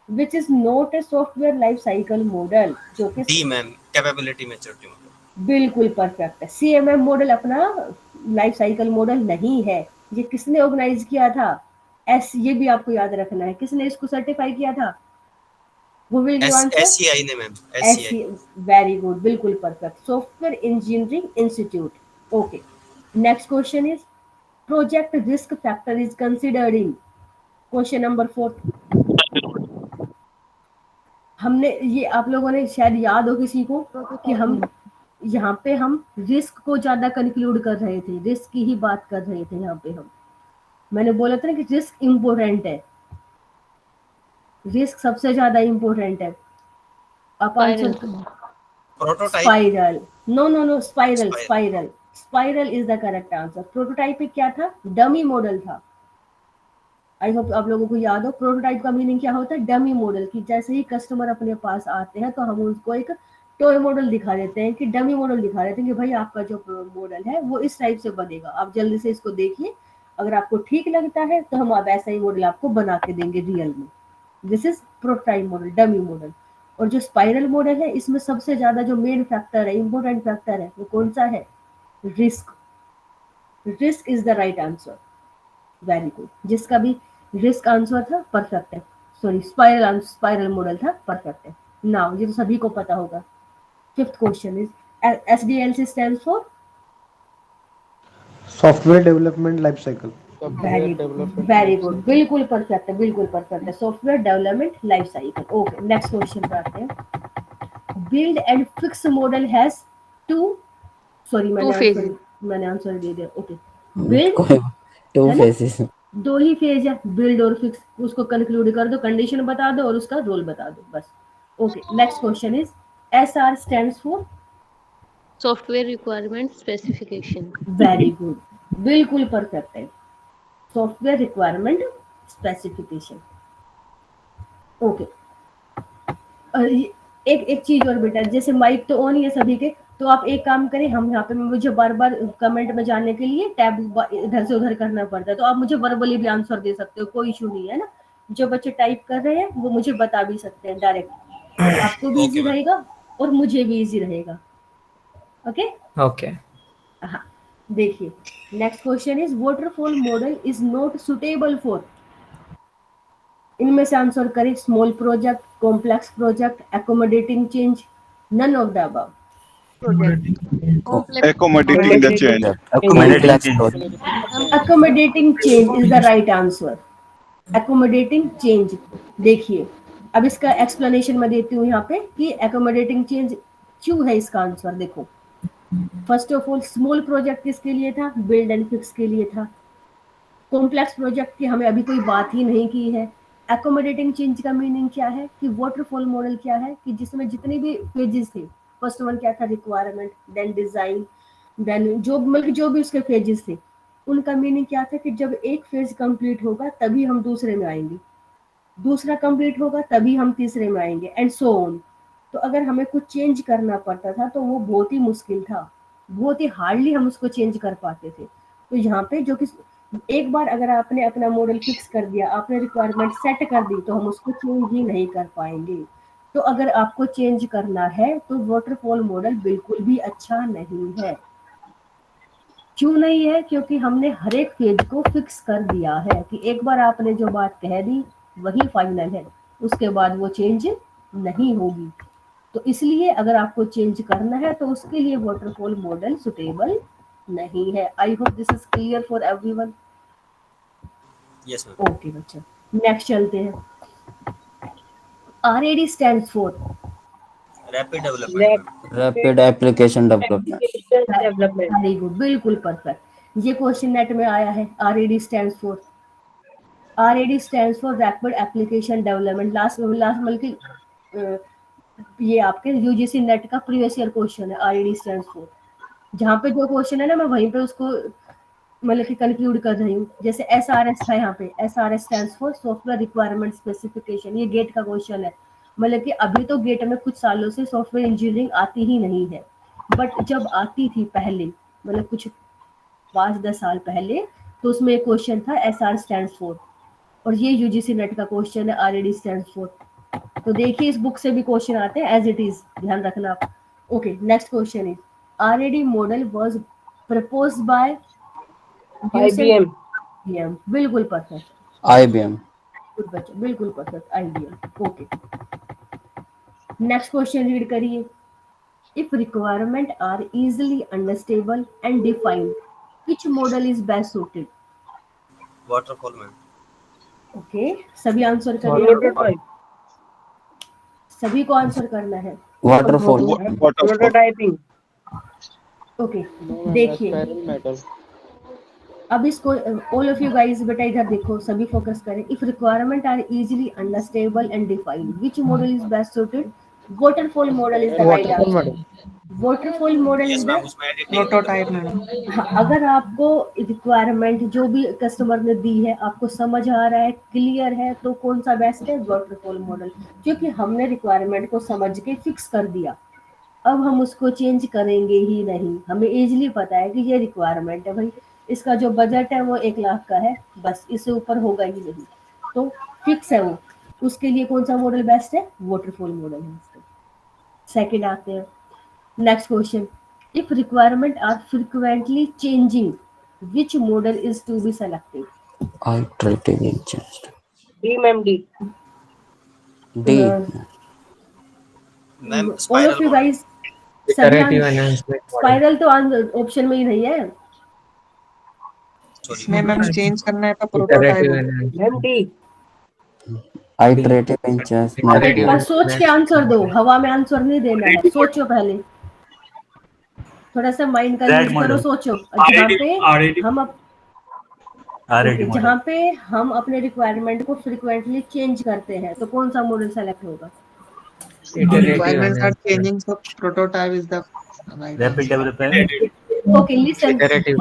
which is not a software life cycle model, जो कि D ma'am, capability maturity model. बिल्कुल परफेक्ट है। सीएमएम मॉडल अपना लाइफ साइकिल मॉडल नहीं है। ये किसने ऑर्गेनाइज किया था? ये भी आपको याद रखना है, किसने इसको सर्टिफाई किया था? Who will give answer? SCI ने मैम, एससीआई। वेरी गुड, बिल्कुल perfect, software engineering institute. Okay, next question is project risk factor is considered in, question number 4। हमने ये, आप लोगों ने शायद याद हो किसी को कि हम यहाँ पे हम रिस्क को ज्यादा कंक्लूड कर रहे थे, रिस्क की ही बात कर रहे थे यहाँ पे हम। मैंने बोला था ना कि रिस्क इम्पोर्टेंट है, रिस्क सबसे ज्यादा इम्पोर्टेंट है। आप answer prototype, spiral, no spiral is the correct answer. Prototype में क्या था? डमी मॉडल था। आई होप आप लोगों को याद हो, प्रोटोटाइप का मीनिंग क्या होता है? डमी मॉडल की। जैसे ही कस्टमर अपने पास आते हैं तो हम उनको एक टॉय मॉडल दिखा देते हैं, कि डमी मॉडल दिखा देते हैं कि भाई आपका जो मॉडल है वो इस टाइप से बनेगा, आप जल्दी से इसको देखिए, अगर आपको ठीक लगता है तो हम आप ऐसा ही मॉडल आपको बना के देंगे रियल में। This is prototype model, dummy model. और जो स्पाइरल मॉडल है, इसमें सबसे ज्यादा जो मेन फैक्टर है, इंपॉर्टेंट फैक्टर है, वो कौन सा है? Risk. Risk is the right answer, very good. जिसका भी रिस्क आंसर था, परफेक्ट है. सॉरी, स्पाइरल मॉडल था, परफेक्ट है. नाउ ये तो सभी को पता होगा. Fifth question is SDLC stands for software development life cycle. Very good, बिल्कुल परफेक्ट है, बिल्कुल परफेक्ट है. Software development life cycle. Okay, next question पे आते हैं. Build and fix model has to, sorry मैंने आंसर दे दिया. ओके, बिल्ड टू है ना, फेसेस. दो ही फेज है, बिल्ड और फिक्स. उसको कंक्लूड कर दो, कंडीशन बता दो और उसका रोल बता दो, बस. Okay, next question is SR stands for software requirement specification. Very good, बिल्कुल परफेक्ट है. Software requirement specification. ओके, एक चीज और बेटा, जैसे माइक तो ऑन ही है सभी के, तो आप एक काम करें, हम यहाँ पे मुझे बार बार कमेंट में जाने के लिए टैब इधर से उधर करना पड़ता है, तो आप मुझे वर्बली भी आंसर दे सकते हो, कोई इशू नहीं है ना. जो बच्चे टाइप कर रहे हैं वो मुझे बता भी सकते हैं डायरेक्ट, आपको भी इजी रहेगा और मुझे भी इजी रहेगा. Okay okay. हाँ, देखिए, next question is waterfall model is not suitable for. इनमें से आंसर करें. Small project, complex project, accommodating change, none of the above. Accommodating the change. Accommodating change is the right answer. Accommodating change. देखिए, अब इसका explanation मैं देती हूँ यहाँ पे कि accommodating change क्यों है इसका आंसर. देखो, first of all, small project किसके लिए था? बिल्ड एंड फिक्स के लिए था. कॉम्प्लेक्स प्रोजेक्ट की हमें अभी कोई बात ही नहीं की है. एकोमोडेटिंग चेंज का मीनिंग क्या है कि वाटरफॉल मॉडल क्या है कि जिसमें जितने भी फेजेस थे, फर्स्ट वन क्या था? रिक्वायरमेंट, देन डिजाइन, देन जो भी उसके फेजेस थे, उनका मीनिंग क्या था कि जब एक फेज कंप्लीट होगा तभी हम दूसरे में आएंगे, दूसरा कंप्लीट होगा तभी हम तीसरे में आएंगे, एंड सो ऑन. तो अगर हमें कुछ चेंज करना पड़ता था तो वो बहुत ही मुश्किल था, बहुत ही हार्डली हम उसको चेंज कर पाते थे. तो यहाँ पे जो कि एक बार अगर आपने अपना मॉडल फिक्स कर दिया, आपने रिक्वायरमेंट सेट कर दी, तो हम उसको चेंज ही नहीं कर पाएंगे. तो अगर आपको चेंज करना है तो वाटरफॉल मॉडल बिल्कुल भी अच्छा नहीं है. क्यों नहीं है? क्योंकि हमने हर एक फेज को फिक्स कर दिया है कि एक बार आपने जो बात कह दी वही फाइनल है, उसके बाद वो चेंज नहीं होगी. तो इसलिए अगर आपको चेंज करना है तो उसके लिए वाटरफॉल मॉडल सुटेबल नहीं है. I hope this is clear for everyone. Yes ma'am. Okay बच्चा, नेक्स्ट चलते हैं. RAD stands for rapid development. Rapid application development. Very good, बिल्कुल परफेक्ट. ये क्वेश्चन नेट में आया है. RAD stands for rapid application development. Last बल्कि ये आपके यूजीसी नेट का प्रीवियस ईयर क्वेश्चन है. RAD स्टैंड्स फॉर, जहाँ पे जो क्वेश्चन है ना, मैं वहीं पे उसको मतलब कि कंक्लूड कर रही हूँ. जैसे SRS था, यहाँ पे SRS stands for software requirement specification. ये गेट का क्वेश्चन है. मतलब कि अभी तो गेट में कुछ सालों से सॉफ्टवेयर इंजीनियरिंग आती ही नहीं है, बट जब आती थी पहले, मतलब कुछ 5-10 साल पहले, तो उसमें एक क्वेश्चन था SR स्टैंड्स फॉर, और ये यूजीसी नेट का क्वेश्चन है RAD स्टैंड्स फॉर. तो देखिए, इस बुक से भी क्वेश्चन आते हैं एज इट इज, ध्यान रखना आप. Okay, next question is RAD model was proposed by IBM. बिल्कुल परफेक्ट. IBM. गुड बच्चा, बिल्कुल perfect. IBM. Okay, next question read करिए. If requirement are easily understandable and defined, which model is best suited? Waterfall ma'am. Okay, सभी answer करिए. सभी को answer करना है. वाटरफॉल. प्रोटोटाइपिंग. ओके, देखिए, अब इसको ऑल ऑफ यू गाइस बेटा इधर देखो, सभी फोकस करें. If requirement are easily understandable and defined, which model is best suited? Waterfall model is the right answer. Waterfall model is the prototype madam. अगर आपको रिक्वायरमेंट जो भी कस्टमर ने दी है आपको समझ आ रहा है, क्लियर है, तो कौन सा बेस्ट है? Waterfall model. क्योंकि हमने रिक्वायरमेंट को समझ के फिक्स कर दिया, अब हम उसको चेंज करेंगे ही नहीं. हमें इजीली पता है कि ये रिक्वायरमेंट है भाई, इसका जो बजट है वो 1 लाख का है, बस इससे ऊपर होगा ही नहीं, तो फिक्स है वो. उसके लिए कौन सा मॉडल बेस्ट है? वाटरफॉल मॉडल है. सेकंड आते हैं. Next question. If requirement are frequently changing, which model is to be selected? Iterative change. D, ma'am, D. D. Ma'am all spiral of you model guys, सभी Iterative enhancement model. Spiral तो option में ही नहीं है. Sorry इसमें ma'am change करना है तो Iterative prototype enhancement. Ma'am, D. Iterative enhancement Iterative बस सोच के आंसर दो, हवा में आंसर नहीं देना है, सोचो पहले, थोड़ा सा माइंड का यूज करो, सोचो. जहाँ पे हम जहाँ पे हम अपने रिक्वायरमेंट को फ्रिक्वेंटली चेंज करते हैं, तो कौन सा मॉडल सेलेक्ट होगा? Iterative requirements are enhancement. changing, so prototype is the right Rapid answer. development. Okay, listen. Iterative.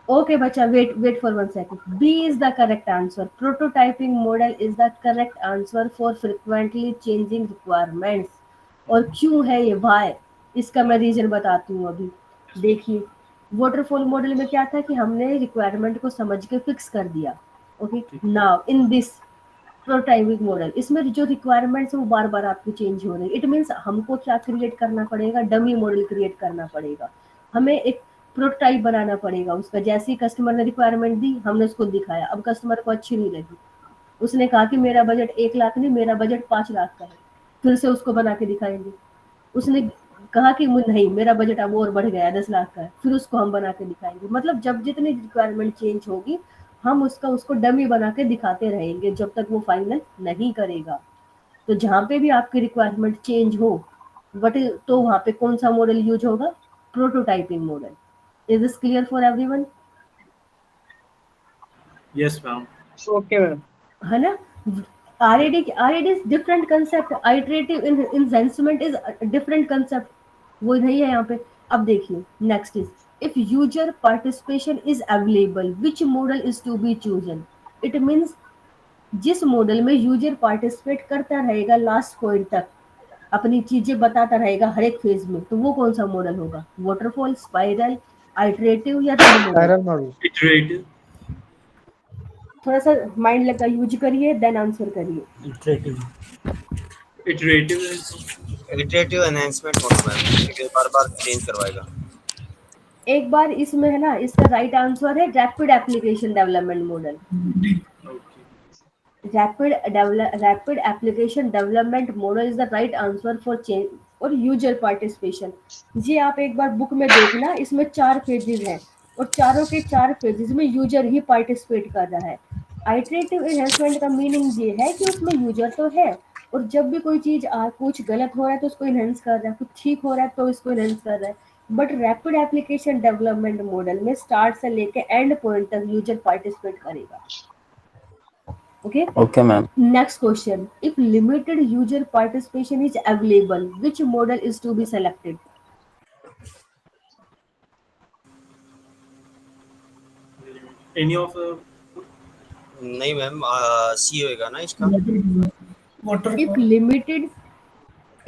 Okay, bacha, wait for 1 second. B is the correct answer. Prototyping model is the correct answer for frequently changing requirements. और क्यों है ये why? इसका मैं reason बताती हूँ अभी. देखिए, वाटरफॉल मॉडल में क्या था कि हमने रिक्वायरमेंट को समझ के फिक्स कर दिया. Okay, now in this prototyping model, इसमें जो रिक्वायरमेंट्स है वो बार बार आपकी चेंज हो रही है. इट मीन्स हमको क्या क्रिएट करना पड़ेगा? डमी मॉडल क्रिएट करना पड़ेगा. हमें एक प्रोटोटाइप बनाना पड़ेगा उसका. जैसे ही कस्टमर ने रिक्वायरमेंट दी, हमने उसको दिखाया. अब कस्टमर को अच्छी नहीं लगी, उसने कहा कि मेरा बजट 1 लाख नहीं, मेरा बजट 5 लाख का है. फिर से उसको बना के दिखाएंगे. उसने कहा कि नहीं, मेरा बजट अब और बढ़ गया, 10 लाख का है. फिर उसको हम बना के दिखाएंगे. मतलब जब जितनी रिक्वायरमेंट चेंज होगी, हम उसको डमी बना के दिखाते रहेंगे जब तक वो फाइनल नहीं करेगा. तो जहाँ पे भी आपकी रिक्वायरमेंट चेंज हो, तो वहाँ पे कौन सा मॉडल यूज होगा? Prototyping model. Is this clear for everyone? Yes, ma'am. Okay, ma'am. है ना? RAD is different concept. Iterative enhancement is a different concept. वो नहीं है यहाँ पे. अब देखिए, next is if user participation is available, which model is to be chosen? It means जिस मॉडल में यूजर पार्टिसिपेट करता रहेगा लास्ट पॉइंट तक, अपनी चीजें बताता रहेगा हर एक फेज में, तो वो कौन सा मॉडल होगा? वाटरफॉल, स्पाइरल, आइटरेटिव या रिड मॉडल? Spiral model. Iterative. थोड़ा सा माइंड लगा यूज करिए, देन आंसर करिए. Iterative is iterative enhancement model ma'am, क्योंकि बार-बार चेंज करवाएगा. एक बार इसमें है ना, इसका राइट आंसर है rapid application development model. Rapid application development model is the right answer for change और यूजर पार्टिसिपेशन. ये आप एक बार बुक में देखना, इसमें 4 फेजेस हैं और चारों के 4 फेजेस में यूजर ही पार्टिसिपेट कर रहा है. आइटरेटिव एनहांसमेंट का मीनिंग ये है कि उसमें यूजर तो है, और जब भी कोई चीज कुछ गलत हो रहा है तो उसको इनहेंस कर रहा है, कुछ ठीक हो रहा है तो इसको इनहेंस कर रहा है. But rapid application development model में स्टार्ट से लेके एंड पॉइंट तक यूजर पार्टिसिपेट करेगा. Okay, ma'am. Next question. If limited user participation is available, which model is to be selected? any of the नहीं मैम, सी होएगा ना इसका. If limited,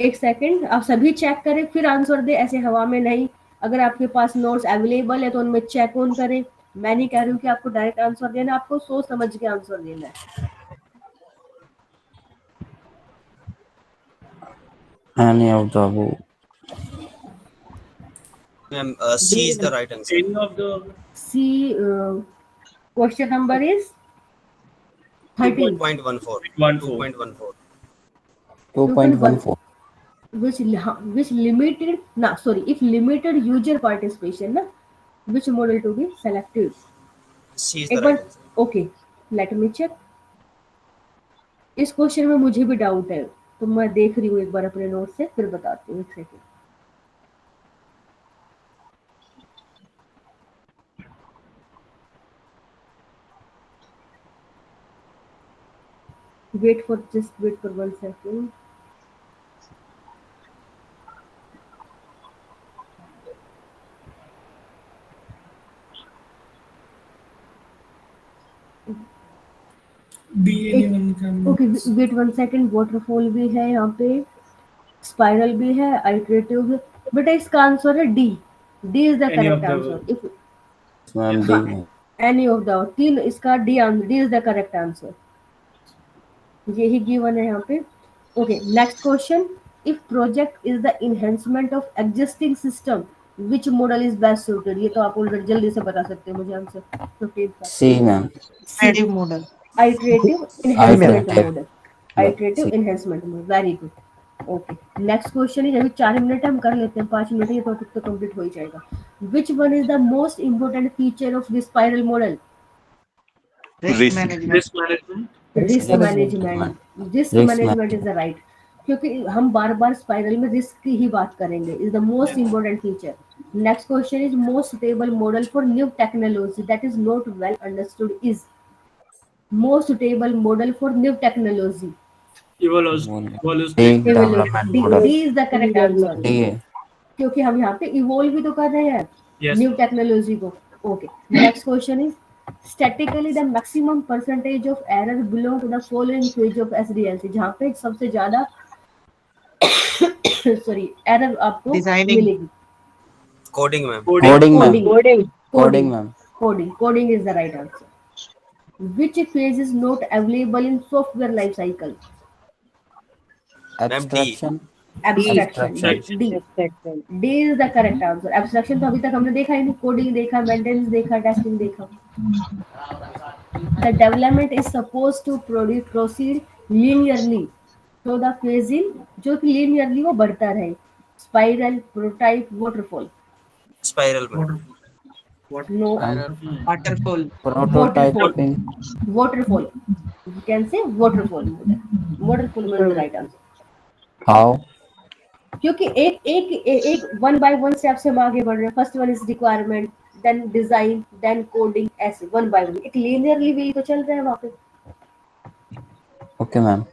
एक सेकंड, आप सभी चेक करें फिर आंसर दे, ऐसे हवा में नहीं. अगर आपके पास नोट्स अवेलेबल है तो उनमें चेक ऑन करें. मैं नहीं कह रही हूँ कि आपको डायरेक्ट आंसर देना, आपको सोच समझ के आंसर देना है. Any of the above. Ma'am C is the right answer. any of the C. Question number is 13. 2.14. 2.14. Which limited, if limited user participation, na, which model to be selected? C is एक द बार, right answer. Okay, let me check. इस क्वेश्चन में मुझे भी doubt है, तो मैं देख रही हूँ एक बार अपने नोट से, फिर बताती हूँ. एक second. wait for 1 second. B anyone can. Okay, wait 1 second. Waterfall भी है यहाँ पे, स्पाइरल भी है, आइटरेटिव भी. बेटा इसका आंसर है D. D is the correct answer. If Ma'am, D. Any of the तीन, इसका D is the correct answer. यही गिवन है यहाँ पे. Okay, next question. If project is the enhancement of existing system, which model is best suited, ये तो आप already जल्दी से बता सकते हैं मुझे आंसर। 15 का C मैम। सी, model. Iterative enhancement Iterative. Model, Yeah, iterative C. Enhancement model, very good. Okay, next question है, अभी 4 मिनट हम कर लेते हैं, 5 मिनट ये टॉपिक तो कंप्लीट हो ही जाएगा। Which one is the most important feature of this spiral model? Risk management. Risk Risk management, risk Risk management is the right, क्योंकि हम बार बार स्पाइरल में रिस्क की ही बात करेंगे, is the most important feature. Next question is most suitable model for new technology that is not well understood is, most suitable model for new technology, Big development model. D is the correct answer, D. क्योंकि हम यहाँ पे evolve भी तो कर रहे हैं new technology को। Okay, next question is statically the maximum percentage of error belong to the following phase of SDLC, जहाँ पे सबसे ज्यादा सॉरी एरर आपको मिलेगी। Coding ma'am. Coding ma'am. Coding ma'am. Coding is the right answer. Which phase is not available in software life cycle? Abstraction. Abstraction. D. D is the correct answer. Abstraction तो अभी तक हमने देखा ही नहीं, coding देखा, maintenance देखा, testing देखा। The development is supposed to proceed linearly. So the phasing जो कि linearly वो बढ़ता रहे, spiral, prototype, waterfall. Spiral ma'am. No. Prototyping. Waterfall. You can say waterfall model. Waterfall model is the right answer. How? क्योंकि एक one by one step से हम आगे बढ़ रहे हैं। First one is requirement, then design, then coding, ऐसे one by one एक लीनियरली वे तो चल रहे हैं वहां पे। Okay ma'am.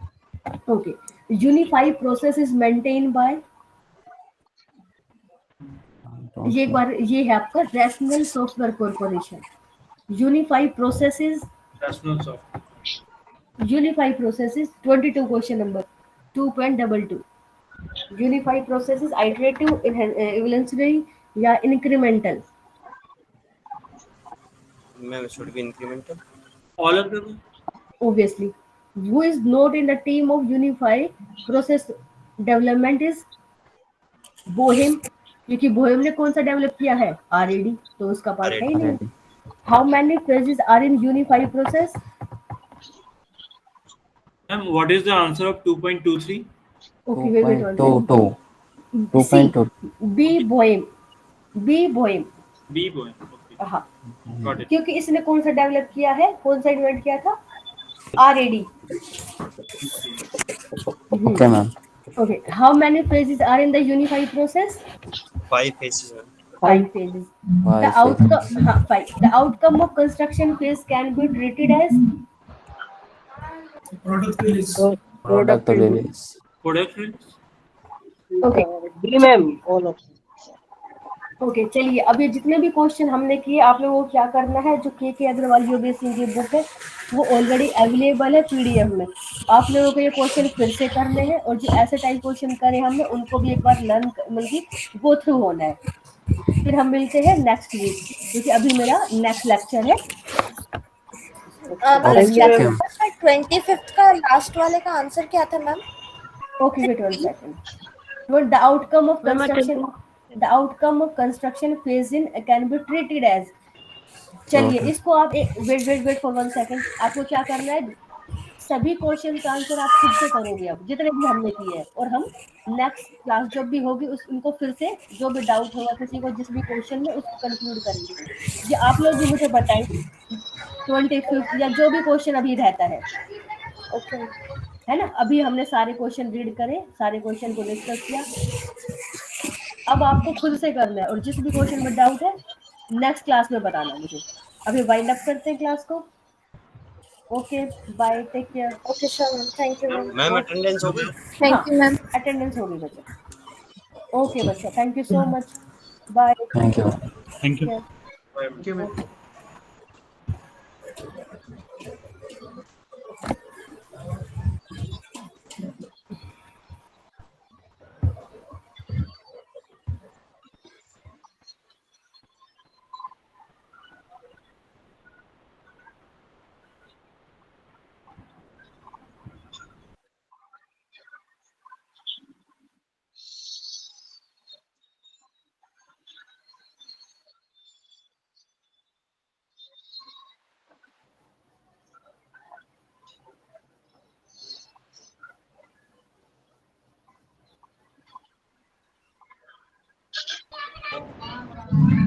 Okay, unified process is maintain by, ये एक बार ये है आपका rational software corporation. Unified process is 22 question number 2.22। Unified process is iterative, evolutionary या incremental? Ma'am it should be incremental. Obviously, who is not in the team of unified process development is Boheme, क्योंकि Boheme ने कौन सा develop किया है? RAD, तो उसका part है ही नहीं। How many phases are in unified process? Ma'am, what is the answer of 2.23? Okay, wait 2.22. 2.2. B Boehm, B Boehm. B boy. Okay. हाँ, Got it. क्योंकि इसने कौन सा डेवलप किया है, कौन सा इन्वेंट किया था? RAD. Okay ma'am. Okay, how many phases are in the unified process? 5 phases ma'am. 5 phases. The outcome of construction phase can be treated as Product release. Product release. Product release? okay. Okay, चलिए अब ये जितने भी question हमने किए, आप लोगों को क्या करना है, जो के अग्रवाल योगेश सिंह की बुक है वो ऑलरेडी अवेलेबल है पीडीएफ में। आप लोगों को ये क्वेश्चन फिर से करने हैं, और जो ऐसे टाइप क्वेश्चन करे हमने उनको भी एक बार लर्न मतलब गो थ्रू होना है। फिर हम मिलते हैं नेक्स्ट वीक, क्योंकि अभी मेरा नेक्स्ट लेक्चर है। 25th का लास्ट वाले का आंसर क्या था ma'am? Okay, wait 1 second. The outcome of construction, the outcome of construction phase in can be treated as. चलिए इसको आप वेट फॉर 1 सेकंड। आपको क्या करना है, सभी क्वेश्चन का आंसर आप खुद से करोगे, अब जितने भी हमने किए हैं, और हम नेक्स्ट क्लास जब भी होगी उनको फिर से जो भी डाउट होगा किसी को जिस भी क्वेश्चन में उसको कंक्लूड करेंगे। ये आप लोग भी मुझे बताएं 25th या जो भी क्वेश्चन अभी रहता है, ओके है ना। अभी हमने सारे क्वेश्चन रीड करे, सारे क्वेश्चन को डिस्कस किया, अब आपको खुद से करना है, और जिस भी क्वेश्चन में डाउट है नेक्स्ट क्लास में बताना मुझे। अभी वाइंड अप करते हैं क्लास को। Okay, bye, take care. Okay sir ma'am, thank you ma'am. Ma'am attendance हो गई? Thank you ma'am. अटेंडेंस होगी बच्चा। ओके बच्चा, thank you so much, bye. Thank you. Thank you. Thank you, ma'am. है.